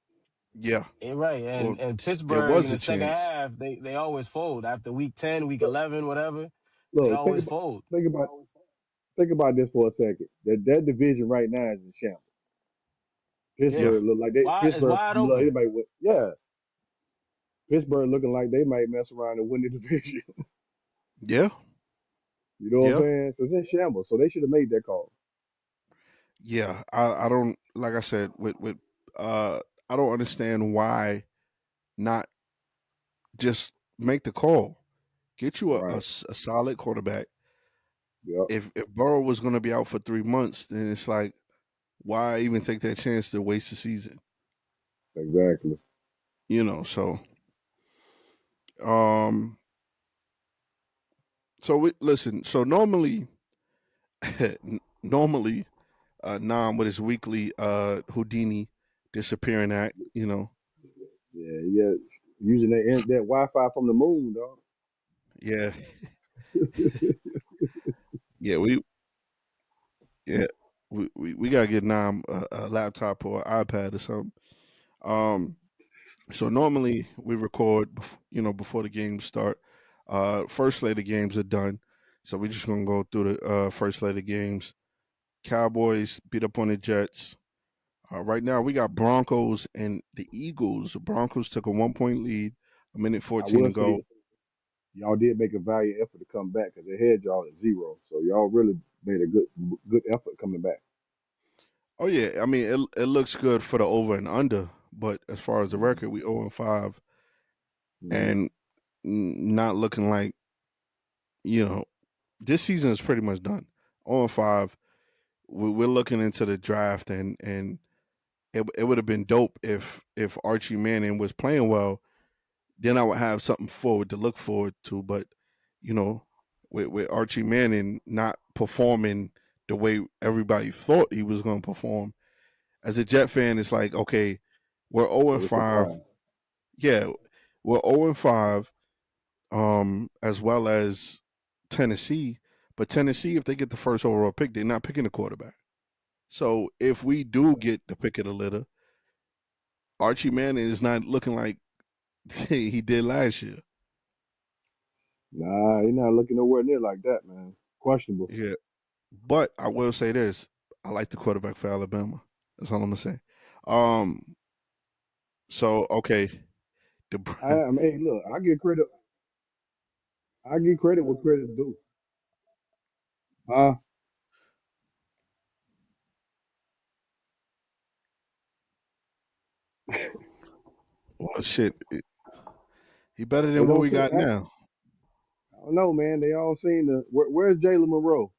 yeah, Yeah, right. well, And there Pittsburgh in was a the second chance. half, they always fold after week 10, week Look, 11, whatever. They look, always fold. think about, think about this for a second. That division right now is in shambles. Yeah, Yeah, Pittsburgh look like they it's Pittsburgh wide look, open. anybody win. Yeah, Pittsburgh looking like they might mess around and win the division. yeah, You know what I'm yeah, saying? So it's in shambles. So they should have made that call. yeah. I don't, like I said, with uh I don't understand why not just make the call. Get you Right. a solid quarterback. Yep. If Burrow was going to be out for 3 months, then it's like, why even take that chance to waste the season? Exactly. You know, um, so we listen. So normally, normally, Nam with his weekly Houdini disappearing act. You know, Yeah, yeah. Using that Wi-Fi from the moon, dog. yeah, yeah, yeah, we gotta get Nam a laptop or iPad or something. Um, so normally we record, you know, before the games start. First slate of games are done, so we're just gonna go through the first slate of games. Cowboys beat up on the Jets. Right now we got Broncos and the Eagles. The Broncos took a 1 point lead, a minute I 14 will to go. say y'all did make a valiant effort to come back because they had y'all at 0. So y'all really made a good effort coming back. Oh yeah, I mean it looks good for the over and under, but as far as the record, we 0-5 Mm-hmm. and not looking like, you know, this season is pretty much done. 0-5. We're looking into the draft, and it would have been dope if Archie Manning was playing well. Then I would have something forward to look forward to. But you know, with Archie Manning not performing the way everybody thought he was going to perform, as a Jet fan, it's like, okay, we're 0 Yeah, and we're 5. surprised. Yeah, we're 0 and 5, as well as Tennessee. But Tennessee, if they get the first overall pick, they're not picking a quarterback. So if we do get the pick of the litter, Archie Manning is not looking like he did last year. Nah, you're not looking nowhere near like that, man. Questionable. Yeah, but I will say this: I like the quarterback for Alabama. That's all I'm gonna say. Um, so okay, the I mean, hey, look, I give credit. I give credit what credit's due. Uh, well, shit, he better they than what don't we see. got now. I don't know, man. They all seem to. Where's Jalen Monroe?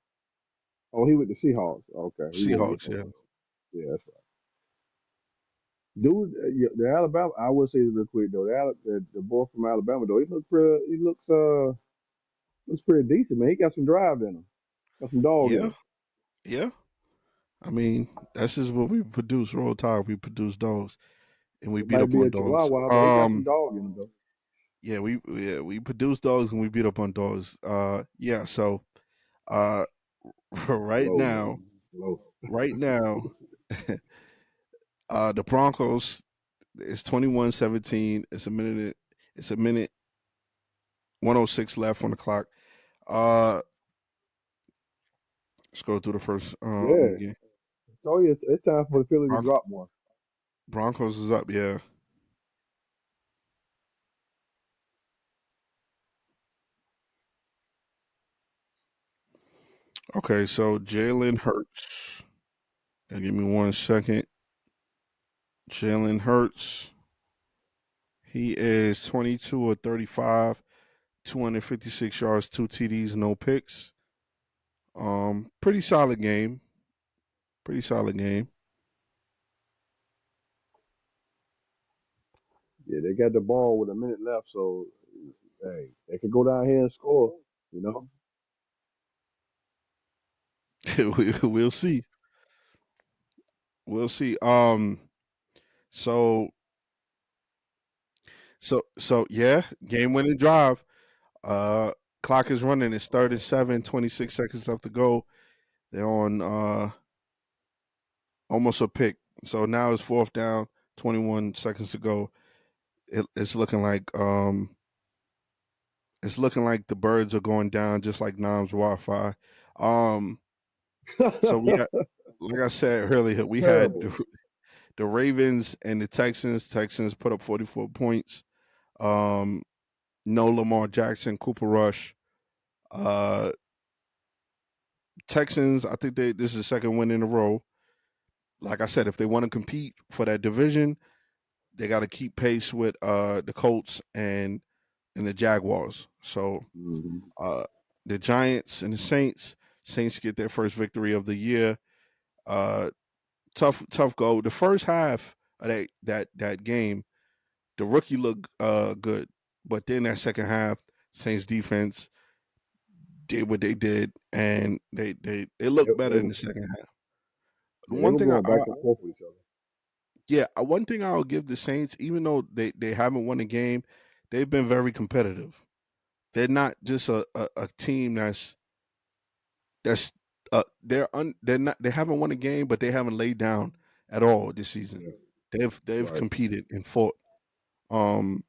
Oh, he with the Seahawks. Okay, he won't get. Seahawks, yeah, Okay, yeah, that's right. Dude, yeah, the Alabama. I will say this real quick though. The boy from Alabama though, he looks pretty. He looks pretty decent, man. He got some drive in him. Got some dog in yeah, him. yeah. I mean, that's just what we produce. Roll Tide, we produce dogs, and we It beat might up be on a dogs. Chihuahua, but he got some dog in him though. Yeah, we produce dogs and we beat up on dogs. Yeah. So, uh, right Slow, now, man. Slow. right now, the Broncos is 21-17. It's a minute 106 left on the clock. Uh, let's go through the first Yeah. game. Oh yeah, it's time for the Philly to Bronco, drop one. Broncos is up. Yeah. Okay. So Jalen Hurts. Give me 1 second. Jalen Hurts. He is 22 or 35, 256 yards, 2 TDs, no picks. Pretty solid game. Pretty solid game. Yeah, they got the ball with a minute left, so hey, they could go down here and score. You know, We'll see. We'll see. So yeah, game winning drive. Uh, clock is running. It's 37, 26 seconds left to go. They're on almost a pick. So now it's fourth down, 21 seconds to go. It's looking like the birds are going down just like Nam's Wi-Fi. Um, so we got, like I said earlier, we had terrible. the Ravens and the Texans. Texans put up 44 points. Um, no Lamar Jackson, Cooper Rush. Uh, Texans, I think this is the second win in a row. Like I said, if they want to compete for that division, they got to keep pace with the Colts and the Jaguars. So Hmm. uh, the Giants and the Saints. Saints get their first victory of the year. Uh, tough go. The first half of that game, the rookie looked good, but then that second half, Saints defense did what they did, and they They, looked better they, in the second half. The yeah, they one were thing going back and forth with each other. yeah, one thing I'll give the Saints, even though they haven't won a game, they've been very competitive. They're not just a team that's they're not they haven't won a game, but they haven't laid down at all this season. Yeah, They've right. competed and fought. Um,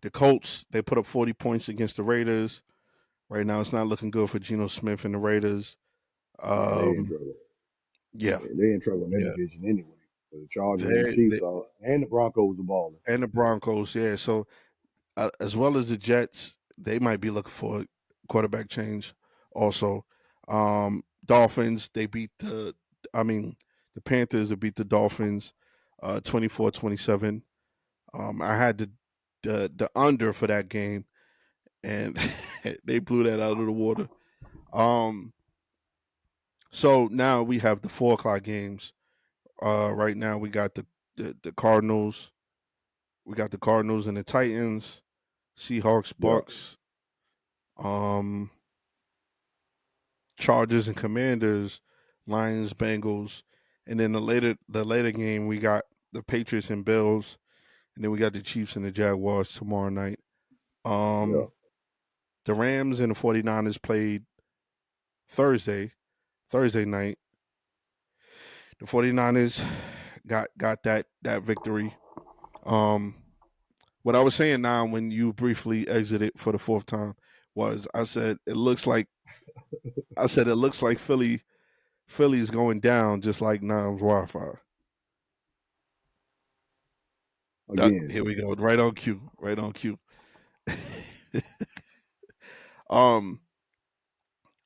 the Colts, they put up 40 points against the Raiders. Right now, it's not looking good for Geno Smith and the Raiders. Yeah, they in Um, trouble. yeah, They in trouble in that yeah, division anyway. The Chargers and the they Chiefs are, and the Broncos are balling. and the Broncos. Yeah, so as well as the Jets, they might be looking for a quarterback change. Also, Dolphins, they beat the. I mean, the Panthers, they beat the Dolphins, 24-27. I had the under for that game, and they blew that out of the water. Um, so now we have the 4 o'clock games. Right now we got the Cardinals. We got the Cardinals and the Titans, Seahawks, Yeah, Bucks, um, Chargers and Commanders, Lions, Bengals, and then the later game we got the Patriots and Bills, and then we got the Chiefs and the Jaguars tomorrow night. yeah. Um, the Rams and the 49ers played Thursday, Thursday night. The 49ers got that victory. Um, what I was saying now when you briefly exited for the fourth time was I said it looks like Philly's going down just like Nam's Wi-Fi. Again, Here we go. Right on cue. Right on cue. um.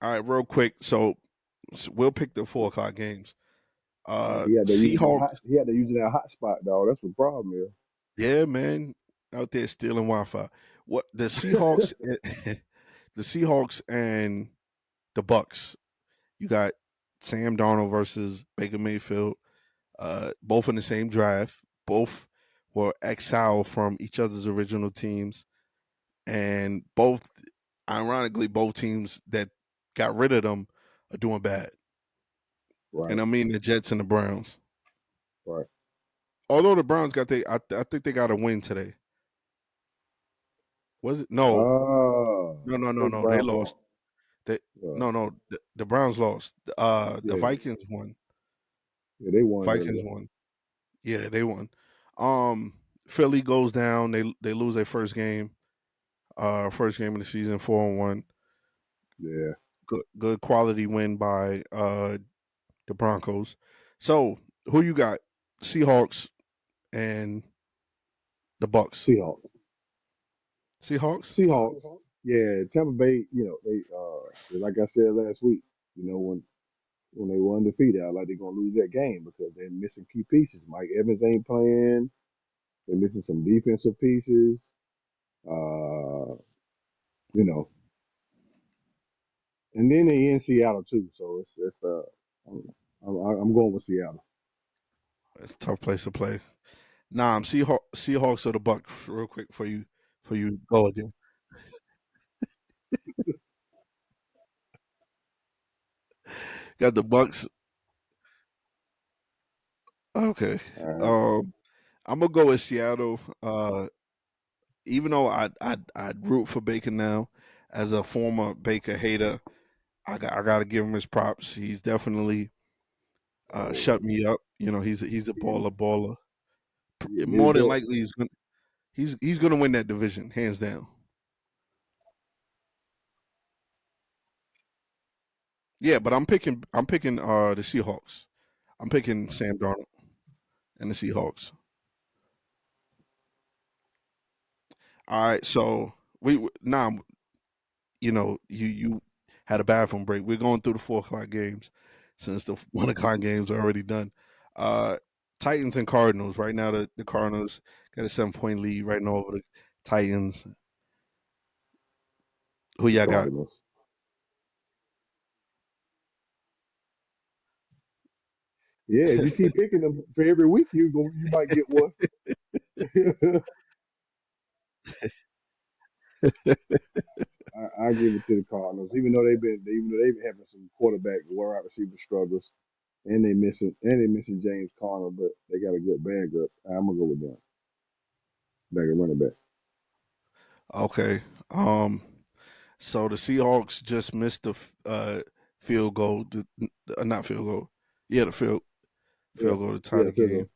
All right, real quick. So we'll pick the 4 o'clock games. he had to use that Seahawks. hot. He had to use that hot spot, dog. That's the problem Yeah, man, out there stealing Wi-Fi. What the Seahawks? The Seahawks and the Bucks. You got Sam Darnold versus Baker Mayfield. Both in the same draft. Both were exiled from each other's original teams, and both, ironically, both teams that got rid of them are doing bad. Right, And I mean the Jets and the Browns. right. Although the Browns I think they got a win today. Was it? No, no, no, I no, think the no. They Browns lost. lost. They Uh, no, no. The Browns lost. The yeah, Vikings won. yeah, they won Vikings earlier. won. Yeah, they won. Um, Philly goes down. They lose their first game. First game of the season, 4-1. Yeah, Good quality win by the Broncos. So who you got? Seahawks and the Bucks. Seahawks. Seahawks. Seahawks. Yeah, Tampa Bay. Like I said last week, when they were undefeated, I like they're gonna lose that game because they're missing key pieces. Mike Evans ain't playing. They're missing some defensive pieces. Uh, you know, and then they in Seattle too. So I'm, I'm going with Seattle. It's a tough place to play. Nah, I'm Seahawks or the Bucks. Real quick for you go again. Got the Bucks. Okay. Uh, Um, I'm gonna go with Seattle. Even though I'd root for Baker now, as a former Baker hater, I gotta give him his props. He's definitely shut oh, me up. He's a getting, baller. getting his More than belt. likely, he's gonna win that division hands down. Yeah, but I'm picking the Seahawks. I'm picking Sam Darnold and the Seahawks. All right, so now you had a bathroom break. We're going through the 4 o'clock games since the 1 o'clock games are already done. Uh, Titans and Cardinals. Right now, the Cardinals got a 7 point lead right now over the Titans. Who y'all got? Cardinals. Yeah, if you keep picking them for every week, you might get one. I give it to the Cardinals, even though they've been having some quarterback wide receiver struggles, and they missing James Conner, but they got a good backup. I'm gonna go with them. Back at running back. Okay. So the Seahawks just missed the field goal, not field goal. Yeah, the Yeah, field goal to tie yeah, the field game. goal.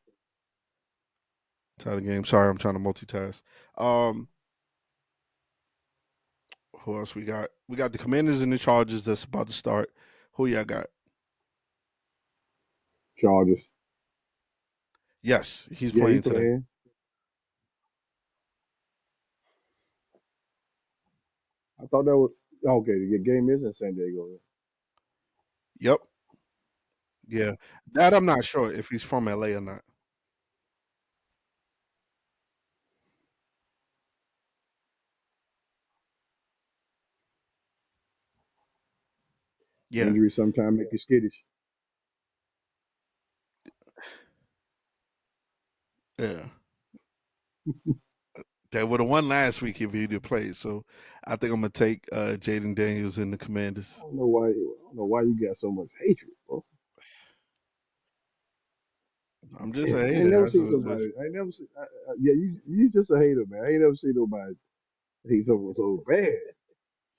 Tie the game. Sorry, I'm trying to multitask. Um, who else we got? We got the Commanders and the Chargers that's about to start. Who y'all got? Chargers. Yes, he's Yeah, he playing today. playing. I thought that was okay. The game is in San Diego. Yep. Yeah. That I'm not sure if he's from LA or not. Yeah. Injury sometimes make you skittish. Yeah. They would have won last week if he'd have played. So I think I'm gonna take Jaden Daniels and the Commanders. I don't know why you got so much hatred, bro. I'm just a I ain't hater. never That's seen what somebody. just I ain't never seen. Yeah, you just a hater, man. I ain't never seen nobody hate someone so bad.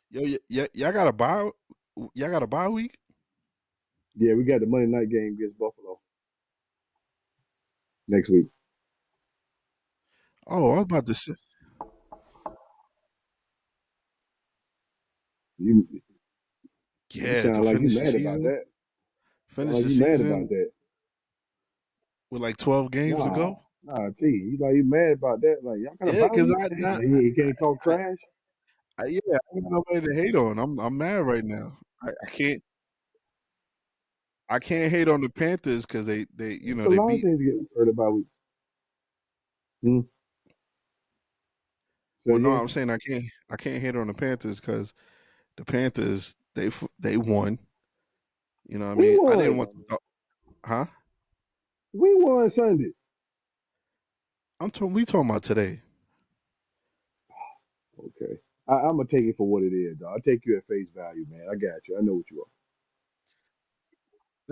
yo, y'all got a bye. Y'all got a bye week. Yeah, we got the Monday night game against Buffalo next week. Oh, I was about to say. You you Yeah, to sound like you finish the mad about season. that. Sound Finish like the you mad about season that. with like 12 games to Nah, go. T. You like you mad about that? Like y'all got a Yeah, bye because week? I not. He can't talk trash. Yeah, I ain't got nobody to hate on. I'm mad right now. I can't hate on the Panthers because they It's a they lot of beat. things to get hurt about week. Hmm. Say Well, no, again. I'm saying I can't hate on the Panthers because the Panthers they won. You know what I We mean? I didn't won. want to, huh? We won Sunday. We talking about today. Okay. I'm gonna take it for what it is, dog. I'll take you at face value, man. I got you. I know what you are.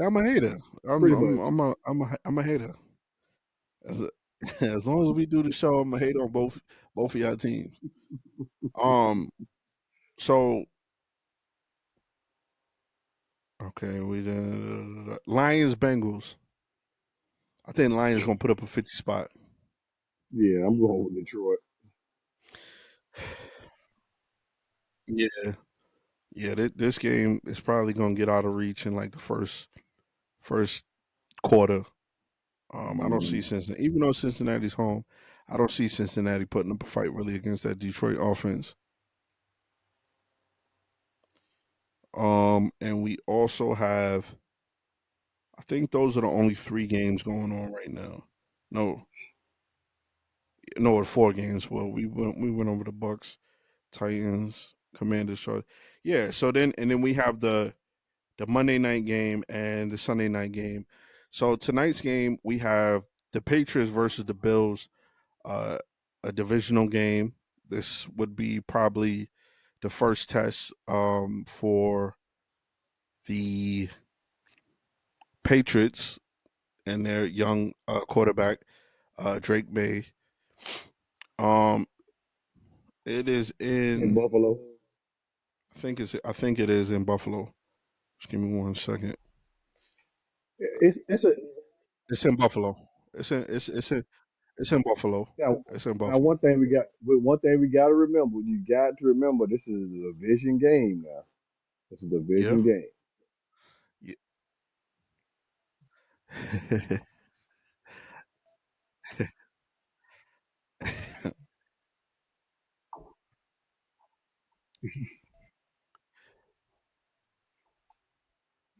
I'm a hater. Pretty much. I'm a hater. As, as long as we do the show, I'm a hate on both of y'all teams. Um. So okay, we Lions Bengals. I think Lions gonna put up a 50 spot. Yeah, I'm going with Detroit. Yeah, yeah. This game is probably gonna get out of reach in like the first quarter. I don't see Mm. Cincinnati, even though Cincinnati's home. I don't see Cincinnati putting up a fight really against that Detroit offense. And we also have. I think those are the only three games going on right now. No, no, it's four games. Well, we went over the Bucks, Titans, Commanders, Chargers. Yeah. So then we have the Monday night game and the Sunday night game. So tonight's game we have the Patriots versus the Bills, uh, a divisional game. This would be probably the first test for the Patriots and their young quarterback Drake May. Um, it is In in. Buffalo. I think it is in Buffalo. Just give me 1 second. It's a It's in Buffalo. It's in Buffalo. now, It's in now Buffalo. one thing we got to remember. You got to remember this is a division game now. It's a Yeah. division game. Yeah.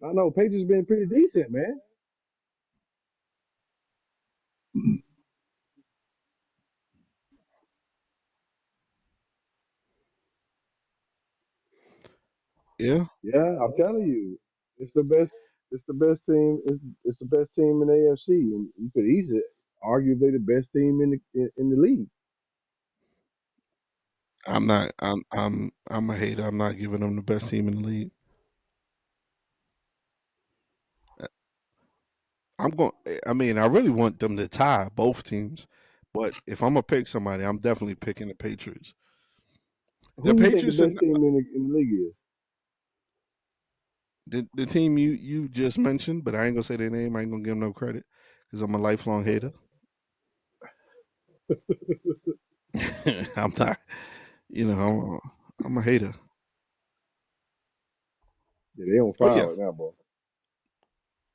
I know Patriots been pretty decent, man. Yeah. Yeah, I'm telling you, it's the best. it's the best team. It's the best team in the AFC, and you could easily argue they're the best team in the league. I'm not. I'm a hater. I'm not giving them the best team in the league. I'm going. I mean, I really want them to tie both teams, but if I'm gonna pick somebody, I'm definitely picking the Patriots. The Who do you think the Patriots best and team in the league is? the team you just mentioned, but I ain't gonna say their name. I ain't gonna give them no credit because I'm a lifelong hater. I'm not. You know, I'm a hater. Yeah, they on Oh yeah, fire right now, bro.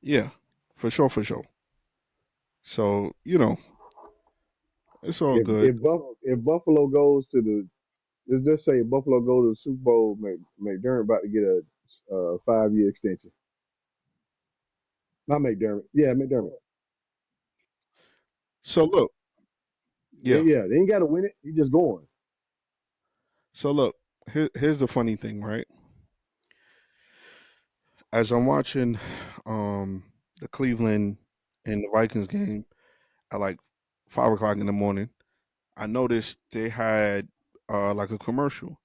yeah, for sure, for sure. So it's all good. If Buffalo goes to the let's just say Buffalo go to the Super Bowl, McDermott about to get a 5 year extension. Not McDermott. Yeah, McDermott. So look, yeah. Yeah, they ain't got to win it. He just going. So look, here's the funny thing, right? As I'm watching the Cleveland and the Vikings game at like 5 o'clock in the morning, I noticed they had like a commercial.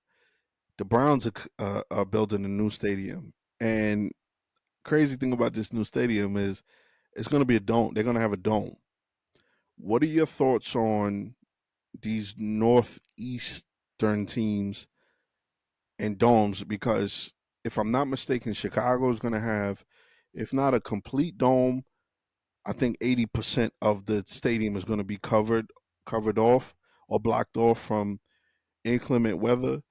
The Browns are building a new stadium, and crazy thing about this new stadium is it's going to be a dome. They're going to have a dome. What are your thoughts on these northeastern teams and domes? Because if I'm not mistaken, Chicago is going to have, if not a complete dome, I think 80% of the stadium is going to be covered off or blocked off from inclement weather.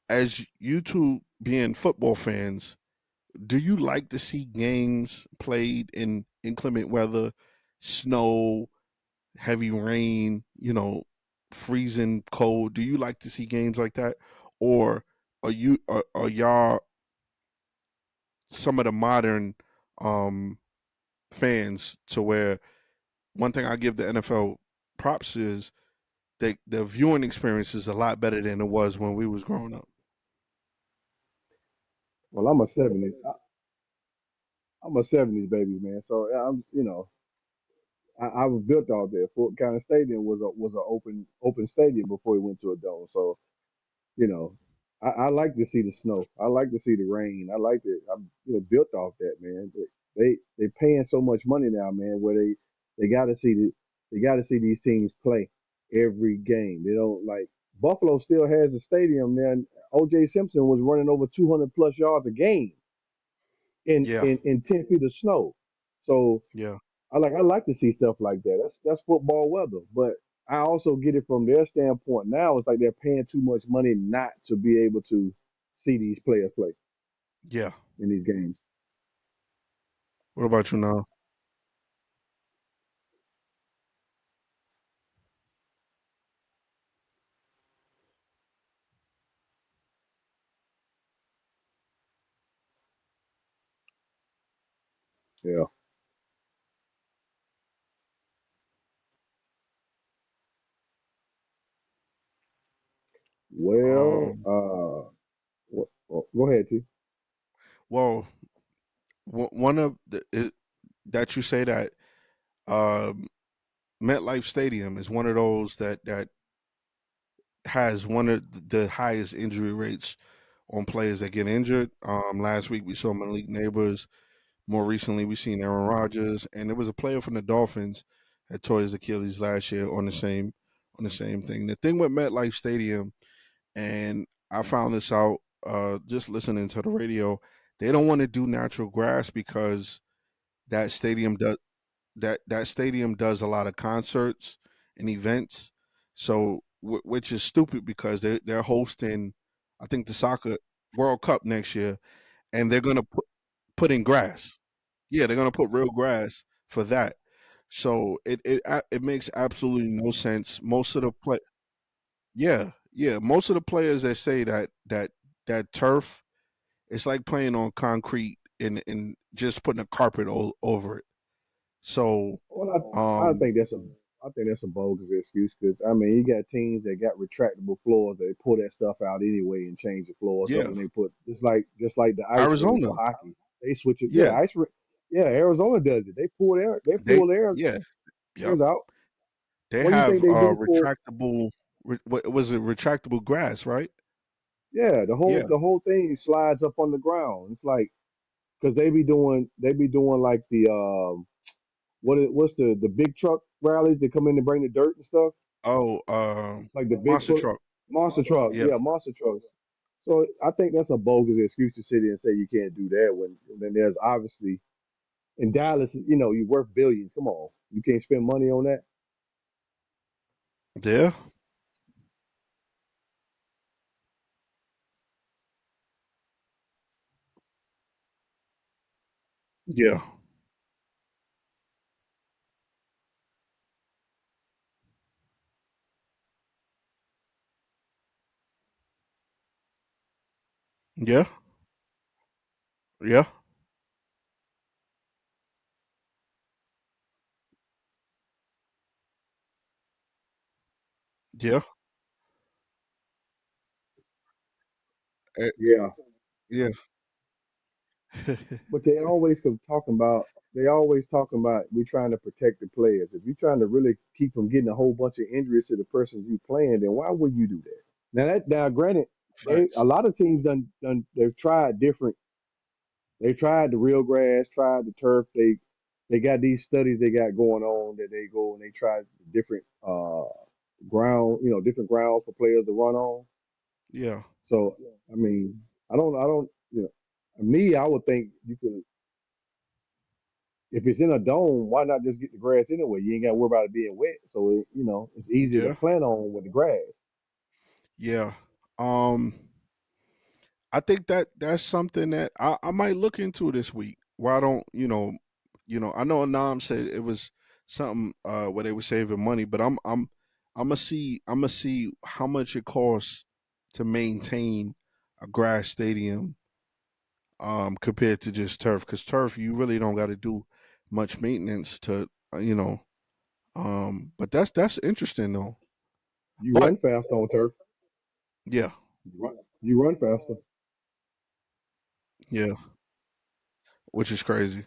As you two being football fans, do you like to see games played in inclement weather, snow, heavy rain, freezing cold? Do you like to see games like that, or are y'all some of the modern um, fans to where one thing I give the NFL props is that the viewing experience is a lot better than it was when we was growing up. Well, I'm a '70s baby, man. So I'm, I was built out there. Fulton County Stadium was an open stadium before it went to a dome. So you know, I like to see the snow. I like to see the rain. I like it. I'm built off that, man. They paying so much money now, man. Where they got to see they got to see these teams play every game. They don't like Buffalo still has a stadium, man. O.J. Simpson was running over 200 plus yards a game Yeah, in 10 feet of snow. So yeah, I like to see stuff like that. That's football weather. But I also get it from their standpoint now. It's like they're paying too much money not to be able to see these players play yeah. in these games. What about you now? Yeah. Well, Um, go ahead, T. well, one of that you say that um, MetLife Stadium is one of those that has one of the highest injury rates on players that get injured. Last week we saw Malik Neighbors. More recently, we seen Aaron Rodgers, and there was a player from the Dolphins that tore his Achilles last year on the same thing. The thing with MetLife Stadium, and I found this out just listening to the radio, they don't want to do natural grass because that stadium does that stadium does a lot of concerts and events. So which is stupid because they're hosting, I think, the soccer World Cup next year, and they're gonna put in grass. Yeah, they're gonna put real grass for that. So it makes absolutely no sense. Most of the players that say that turf, it's like playing on concrete and just putting a carpet over it. So, I um, think I think that's a bogus excuse because I mean you got teams that got retractable floors. They pull that stuff out anyway and change the floors up yeah, when they put just like the ice rink for Arizona, hockey. They switch it. Yeah, Yeah, yeah, Arizona does it. They pull they their yeah, yep. theirs out. They What do you think have they do for? retractable. What was it? Retractable grass, right? Yeah, Yeah. the whole thing slides up on the ground. It's like because they be doing like the what's the big truck rallies that come in to bring the dirt and stuff Oh, like the monster Bigfoot truck. monster trucks. Yeah, Yeah, monster trucks. So I think that's a bogus excuse to sit here and say you can't do that when then there's obviously in Dallas, you know, you worth billions. Come on, you can't spend money on that. yeah, yeah, yeah, yeah, yeah, eh, Yeah, yeah, but they always talking about we trying to protect the players. If you're trying to really keep from getting a whole bunch of injuries to the person you playing, then why would you do that? Now granted, they a Facts. lot of teams done they've tried different. They tried the real grass, tried the turf. They got these studies they got going on that they go and they try different ground, you know, different grounds for players to run on. Yeah, So I mean, I don't, you know, me, I would think you could if it's in a dome, why not just get the grass anyway? You ain't got to worry about it being wet, so you know it's easier to yeah, plant on with the grass. yeah. Um, I think that's something that I might look into this week. Why don't I know Anam said it was something where they were saving money, but I'm gonna see how much it costs to maintain a grass stadium compared to just turf, because turf you really don't got to do much maintenance to but that's interesting though. You But run fast on turf. yeah, You run faster. yeah, which is crazy.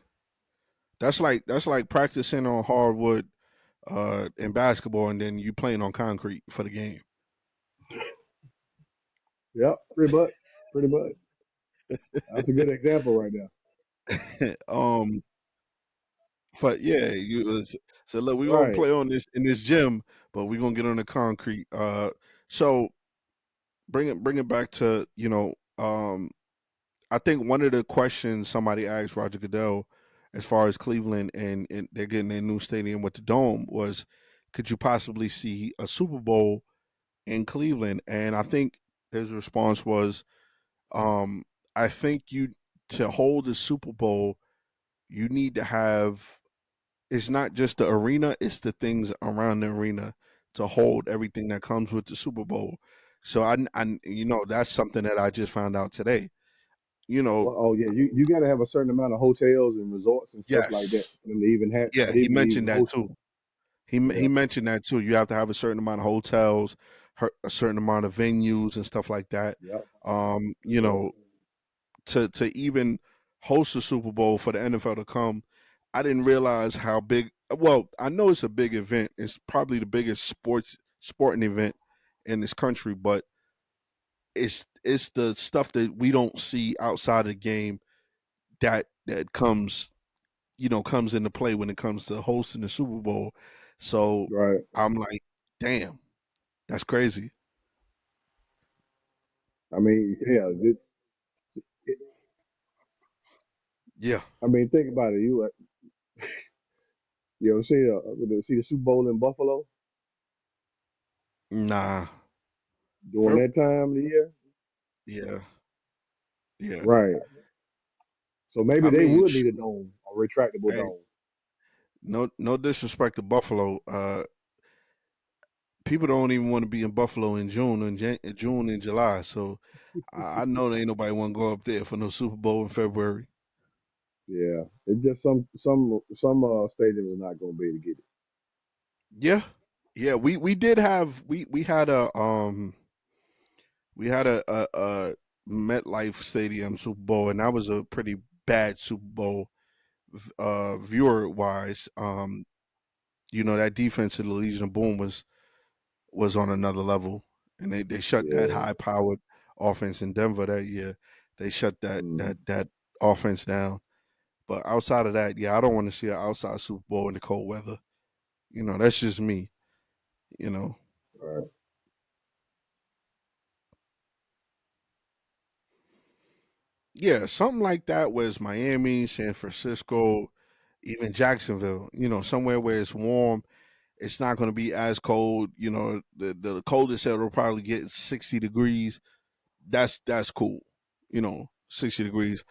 That's like practicing on hardwood in basketball, and then you playing on concrete for the game. Yep, pretty much. Pretty much. That's a good example right there. um, but yeah, so look, we're gonna Right. play on this in this gym, but we're gonna get on the concrete. So bring it back to I think one of the questions somebody asked Roger Goodell, as far as Cleveland and they're getting their new stadium with the dome, was, could you possibly see a Super Bowl in Cleveland? And I think his response was, um, I think you to hold a Super Bowl, you need to have, it's not just the arena, it's the things around the arena to hold everything that comes with the Super Bowl. So that's something that I just found out today. You know, Well, oh yeah, you got to have a certain amount of hotels and resorts and stuff like that yes, for them to even have yeah, for he them to even mentioned that host too. it. He Yeah, mentioned that too. You have to have a certain amount of hotels, a certain amount of venues and stuff like that. yeah. Um, you So know, to even host a Super Bowl for the NFL to come, I didn't realize how big. Well, I know it's a big event. It's probably the biggest sporting event in this country, but it's the stuff that we don't see outside of the game that comes into play when it comes to hosting the Super Bowl. So right. I'm like, damn, that's crazy. I mean, yeah. It, Yeah. I mean, think about it. You ever see the Super Bowl in Buffalo Nah. during Feb- that time of the year? yeah. Yeah. Right. So maybe I they mean, would need a dome, a retractable hey, dome. no disrespect to Buffalo. People don't even want to be in Buffalo in June and July. So I know there ain't nobody want to go up there for no Super Bowl in February. Yeah, it's just some stadiums are not going to be able to get it. Yeah. Yeah, we did have we had a MetLife Stadium Super Bowl, and that was a pretty bad Super Bowl viewer wise. That defense of the Legion of Boom was on another level, and they shut that Yeah. high powered offense in Denver that year. They shut that Mm, that that offense down. But outside of that, yeah, I don't want to see an outside Super Bowl in the cold weather. That's just me. You know, right. yeah, something like that was Miami, San Francisco, even Jacksonville. Somewhere where it's warm. It's not going to be as cold. The coldest it'll probably get 60 degrees. That's cool. 60 degrees.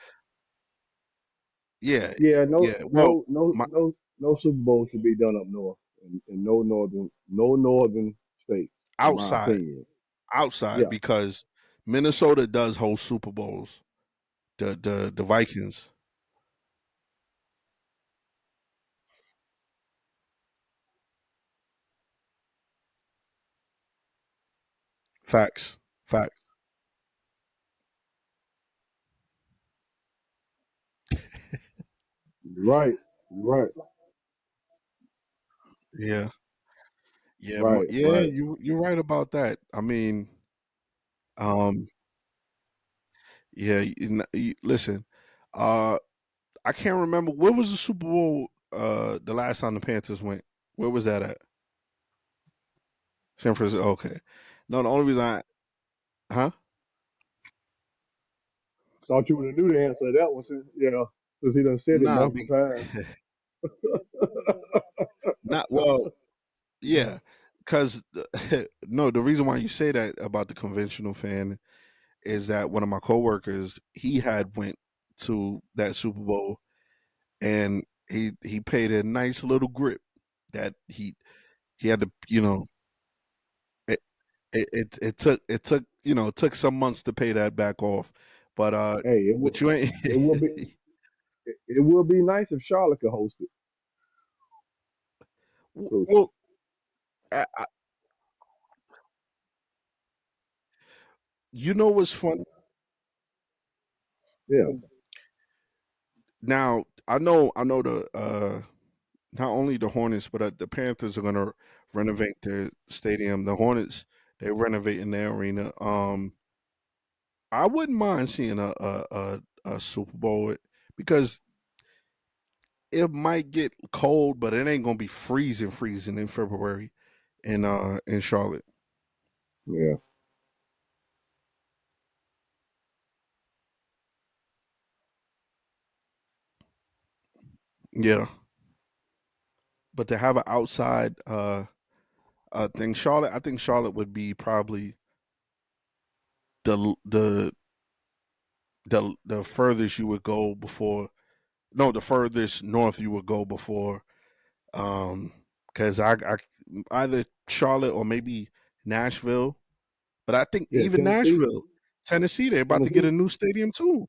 Yeah, Yeah. No. yeah. Well, No. No. my No. No Super Bowl should be done up north, in no northern states, in my outside, opinion. outside Yeah. because Minnesota does host Super Bowls. The Vikings. Facts. Facts. Right. Right. Yeah. Yeah. Right. Yeah. Right. You're right about that. I mean, um, yeah. Listen, uh, I can't remember where was the Super Bowl. The last time the Panthers went, where was that at? San Francisco. Okay. No, the only reason huh? Thought you would have knew the answer to that one, since he done said it Nah, multiple times. not well. Yeah, because no, the reason why you say that about the conventional fan is that one of my coworkers he had went to that Super Bowl and he paid a nice little grip that he had to it it took some months to pay that back off, but Hey, but you ain't it will be it will be nice if Charlotte could host it. So well what's funny yeah, now I know the not only the Hornets, but the Panthers are going to renovate their stadium. The Hornets they're renovating their arena. I wouldn't mind seeing a Super Bowl because it might get cold, but it ain't gonna be freezing in February in Charlotte. yeah. Yeah, but to have an outside thing, Charlotte, I think Charlotte would be probably the the the furthest you would go before. No, the furthest north you would go before. Because I either Charlotte or maybe Nashville, but I think Yeah, even Nashville, Tennessee, they're about to get a Tennessee. new stadium too.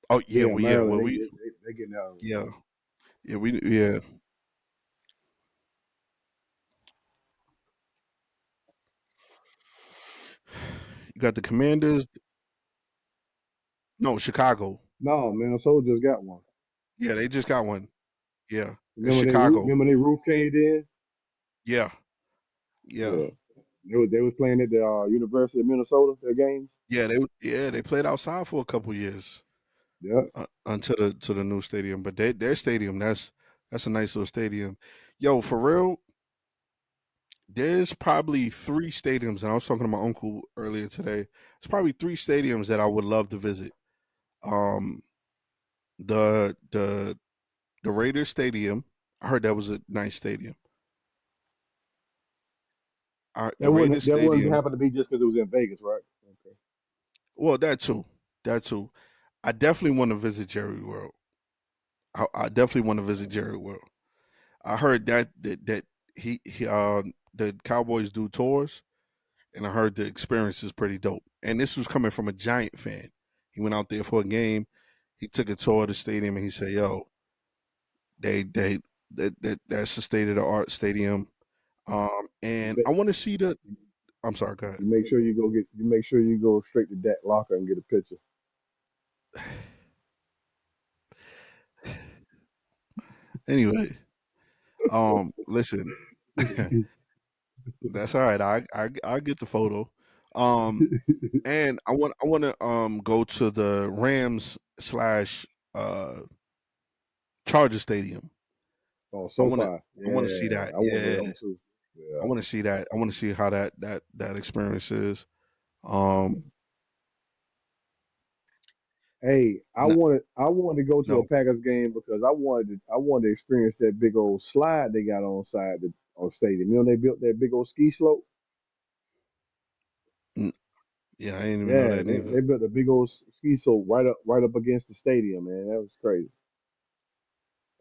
Oh yeah, Yeah, well yeah, Maryland. well They we they they they getting out. yeah yeah we yeah you got the Commanders. No, Chicago. No, Minnesota just got one. Yeah, they just got one. Yeah, it's Chicago. Remember they roof caved in. Yeah, yeah, Yeah, they was playing at the University of Minnesota. Their games. yeah they played outside for a couple years Yeah, until the new stadium. But their stadium that's a nice little stadium. Yo, for real, there's probably three stadiums, and I was talking to my uncle earlier today. There's probably three stadiums that I would love to visit. Um, the the Raiders Stadium. I heard that was a nice stadium. The Raiders that wouldn't Stadium. happen to be just because it was in Vegas, right? Okay. Well, that too. That too. I definitely want to visit Jerry World. I definitely want to visit Jerry World. I heard that the Cowboys do tours, and I heard the experience is pretty dope. And this was coming from a Giant fan. He went out there for a game. He took a tour of the stadium, and he said, "Yo, that's the state of the art stadium." And Ve- I want to see the I'm sorry. Go ahead. You make sure you go straight to that locker and get a picture. Anyway, listen, that's all right. I get the photo. Um, and I want to go to the Rams slash Charger Stadium. Oh, I want to SoFi. I want to see Yeah, that. I want to go that Yeah, one too. I Yeah. want to see that. I want to see how that experience is. Um, Hey, no, I wanted to go to a no, Packers game because I wanted to experience that big old slide they got on stadium. You know they built that big old ski slope. n- yeah, I didn't even know Yeah, that neither. they built a big old ski slope right up against the stadium, man. That was crazy.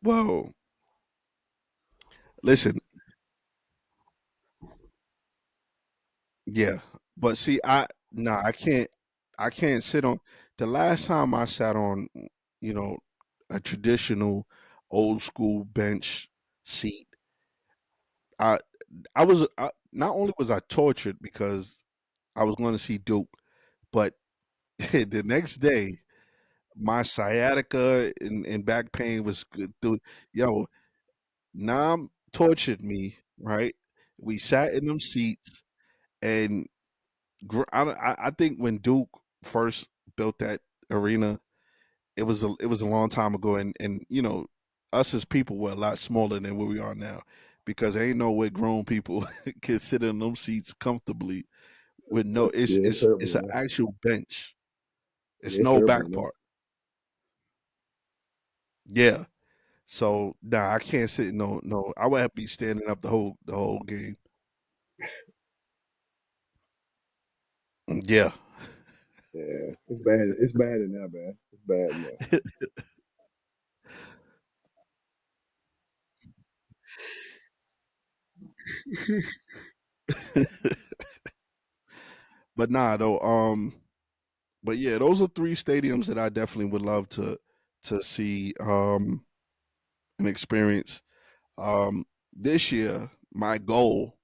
Well, listen, yeah, but see, I can't sit on. The last time I sat on, you know, a traditional old school bench seat, I not only was I tortured because I was going to see Duke, but the next day my sciatica and back pain was good. Dude, yo, Nam tortured me. Right, we sat in them seats, and I think when Duke first built that arena, it was a long time ago, and us as people were a lot smaller than where we are now, because ain't no way grown people can sit in them seats comfortably with no. Yeah, it's It's terrible, an man. actual bench. It's Yeah, it's no terrible, back man. part. Yeah. So nah, I can't sit. No. I would have to be standing up the whole game. Yeah. Yeah, it's bad. It's bad in there, man. It's bad in there. But nah, though. But yeah, those are three stadiums that I definitely would love to see and experience. Um, this year, my goal.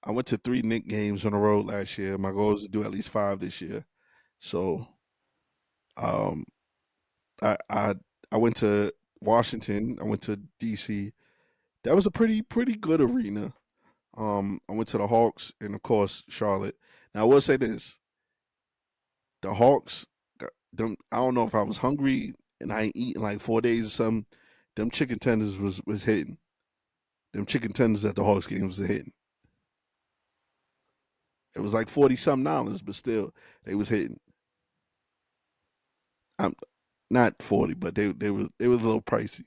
I went to three Nick games on the road last year. My goal is to do at least five this year. So, um, I I went to Washington. I went to DC. That was a pretty good arena. I went to the Hawks and of course Charlotte. Now I will say this: the Hawks, them. I don't know if I was hungry and I ain't eaten like 4 days or something. Them chicken tenders was hitting. Them chicken tenders at the Hawks games was hitting. It was like 40 something dollars, but still they was hitting. I'm not 40, but they was a little pricey.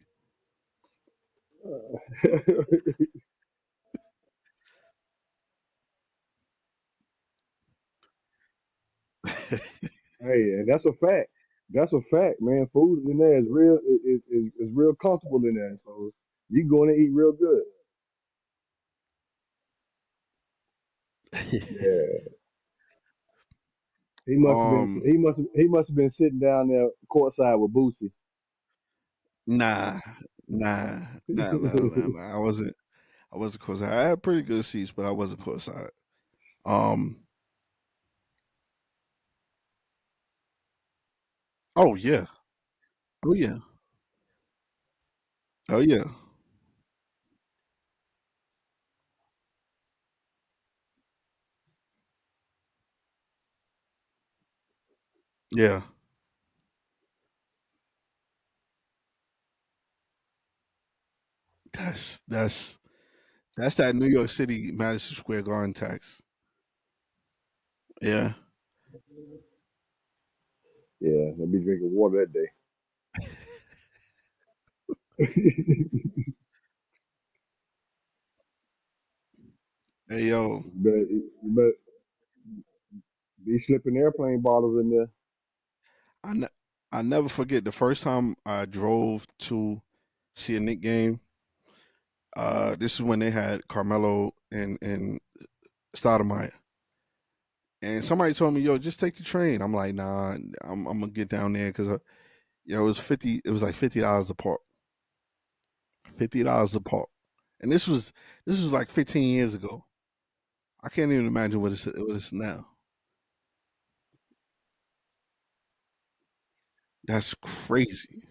Hey, and that's a fact. That's a fact, man. Food in there is real. Is real comfortable in there. So you go in and eat real good. Yeah, um, he must have been sitting down there courtside with Boosie. nah, nah. I wasn't courtside. I had pretty good seats, but I wasn't courtside. Um, oh yeah, oh yeah, oh yeah, yeah. That's that's that New York City Madison Square Garden tax. Yeah. Yeah, they'll be drinking water that day. Hey yo, You better be slipping airplane bottles in there. I ne- I never forget the first time I drove to see a Knick game. This is when they had Carmelo and Stoudemire. And somebody told me, "Yo, just take the train." I'm like, "Nah, I'm gonna get down there because it was 50. It was like $50 a park. $50 a park, and this was like 15 years ago. I can't even imagine what it's now. That's crazy.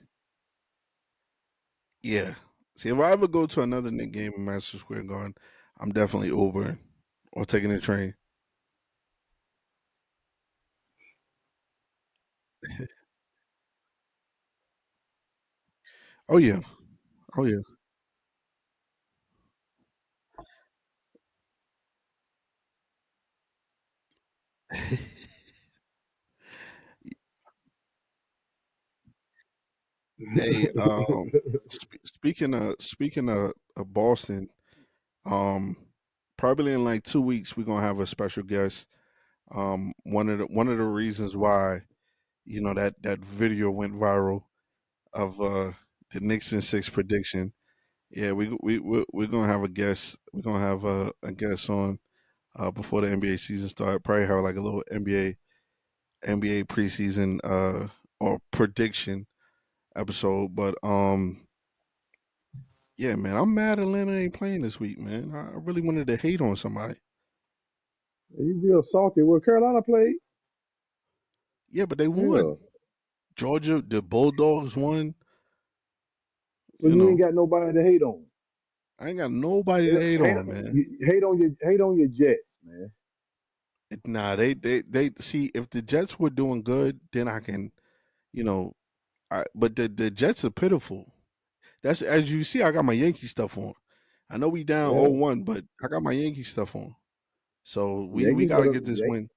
Yeah. See, if I ever go to another Nick game in Madison Square Garden, I'm definitely Ubering or taking a train. Oh yeah. Oh yeah. Hey, speaking of Boston, um, probably in like 2 weeks we're gonna have a special guest. One of the reasons why that video went viral of the Nixon six prediction. Yeah, we're gonna have a guest. We're gonna have a guest on before the NBA season start. Probably have like a little NBA preseason or prediction episode. But yeah, man, I'm mad Atlanta ain't playing this week, man. I really wanted to hate on somebody. You real salty. Well, Carolina played. Yeah, but they Yeah. won. Georgia, the Bulldogs won. So You you ain't know, got nobody to hate on. I ain't got nobody to hate Hate, on, man. hate on your Jets, man. Nah, they see if the Jets were doing good, then I can, you know, but the Jets are pitiful. That's as you see, I got my Yankee stuff on. I know we down Yeah. 0-1, but I got my Yankee stuff on. So we Yankees got to better get this win.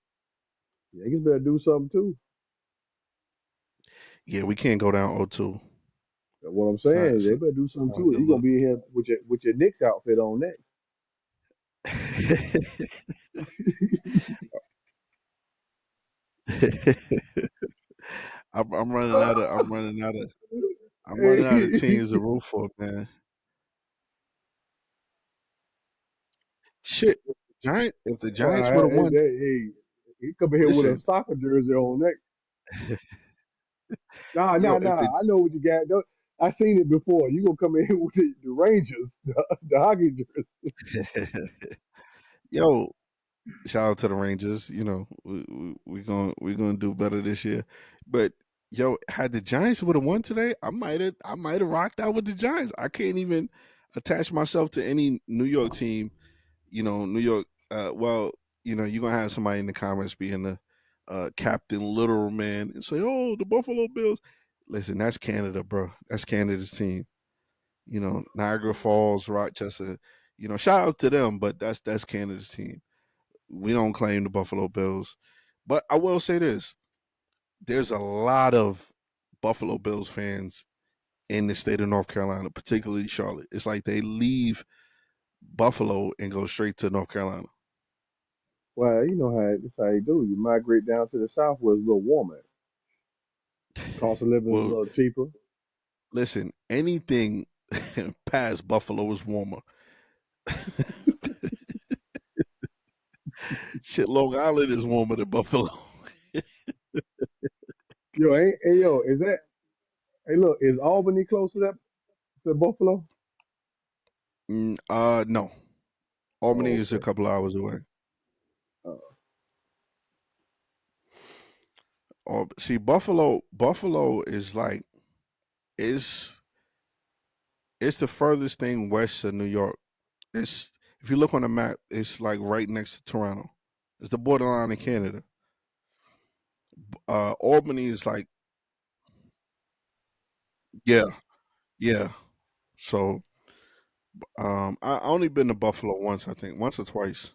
Yankees better do something too. Yeah, we can't go down 0-2. That's what I'm It's not. saying. They better do something Not a too. good You're gonna look. be here with your Knicks outfit on next. I'm running out of. I'm running out of. I'm running out of teams to root for, man. Shit, Giant. If the Giants would have won, He come in here with a listen. soccer jersey on next. Nah, Yo, nah, if nah. I know what you got. I seen it before. You gonna come in here with the Rangers, the hockey jersey. the yo, shout out to the Rangers. You know, we gonna do better this year. But yo, had the Giants would have won today, I might have rocked out with the Giants. I can't even attach myself to any New York team. New York. Well, you're gonna have somebody in the comments being the Captain Literal Man and say, "Oh, the Buffalo Bills." Listen, that's Canada, bro. That's Canada's team. Niagara Falls, Rochester. Shout out to them, but that's Canada's team. We don't claim the Buffalo Bills. But I will say this: there's a lot of Buffalo Bills fans in the state of North Carolina, particularly Charlotte. It's like they leave Buffalo and go straight to North Carolina. Well, you know that's how you do. You migrate down to the south where it's a little warmer. Cost of living is a Well, little cheaper. listen, anything past Buffalo is warmer. Shit, Long Island is warmer than Buffalo. Yo, is that? Hey, look, is Albany close to Buffalo? No. Albany Oh, is a okay. couple hours away. Uh, See, Buffalo is like it's it's the furthest thing west of New York. It's If you look on the map, it's like right next to Toronto. It's the borderline of Canada. Albany is like, yeah, yeah. So I only been to Buffalo once, I think, once or twice,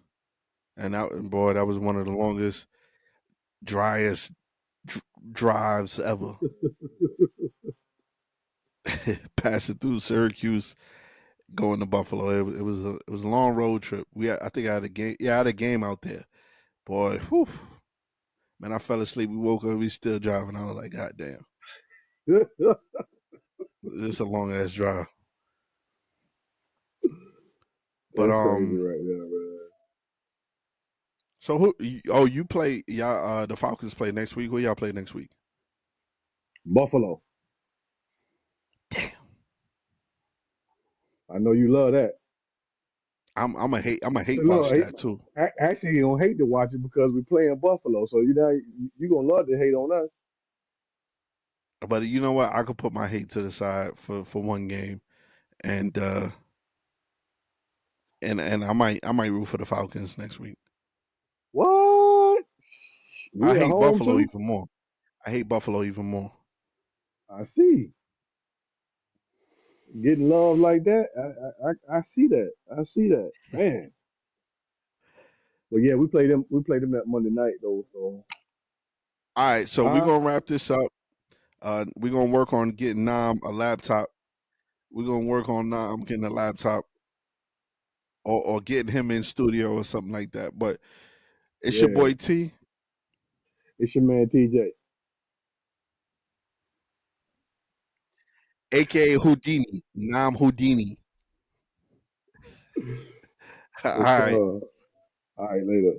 and boy, that was one of the longest, driest dr- drives ever. Passing through Syracuse, going to Buffalo. It was a long road trip. I think I had a game. Yeah, I had a game out there. Boy, whew, man, I fell asleep. We woke up. We still driving. I was like, God damn, this is a long ass drive. But that's crazy right there, man. so who? Oh, you play? Y'all, the Falcons play next week. Who y'all play next week? Buffalo. Damn, I know you love that. I'm a hate Look, watch that too. actually, you don't hate to watch it because we playing Buffalo, so you gonna love to hate on us. But you know what? I could put my hate to the side for one game, and and I might root for the Falcons next week. What? I We at hate home Buffalo too? even more. I hate Buffalo even more. I see. Getting love like that, I see that. I see that. Man. But yeah, we played them. We played them that Monday night though. So, All right, so we're huh? gonna wrap this up. We're gonna work on getting Nam a laptop. We're gonna work on Nam getting a laptop or getting him in studio or something like that. But it's your Yeah. boy T, It's your man TJ. aka Houdini, Nam Houdini. All For right. sure. All right, later.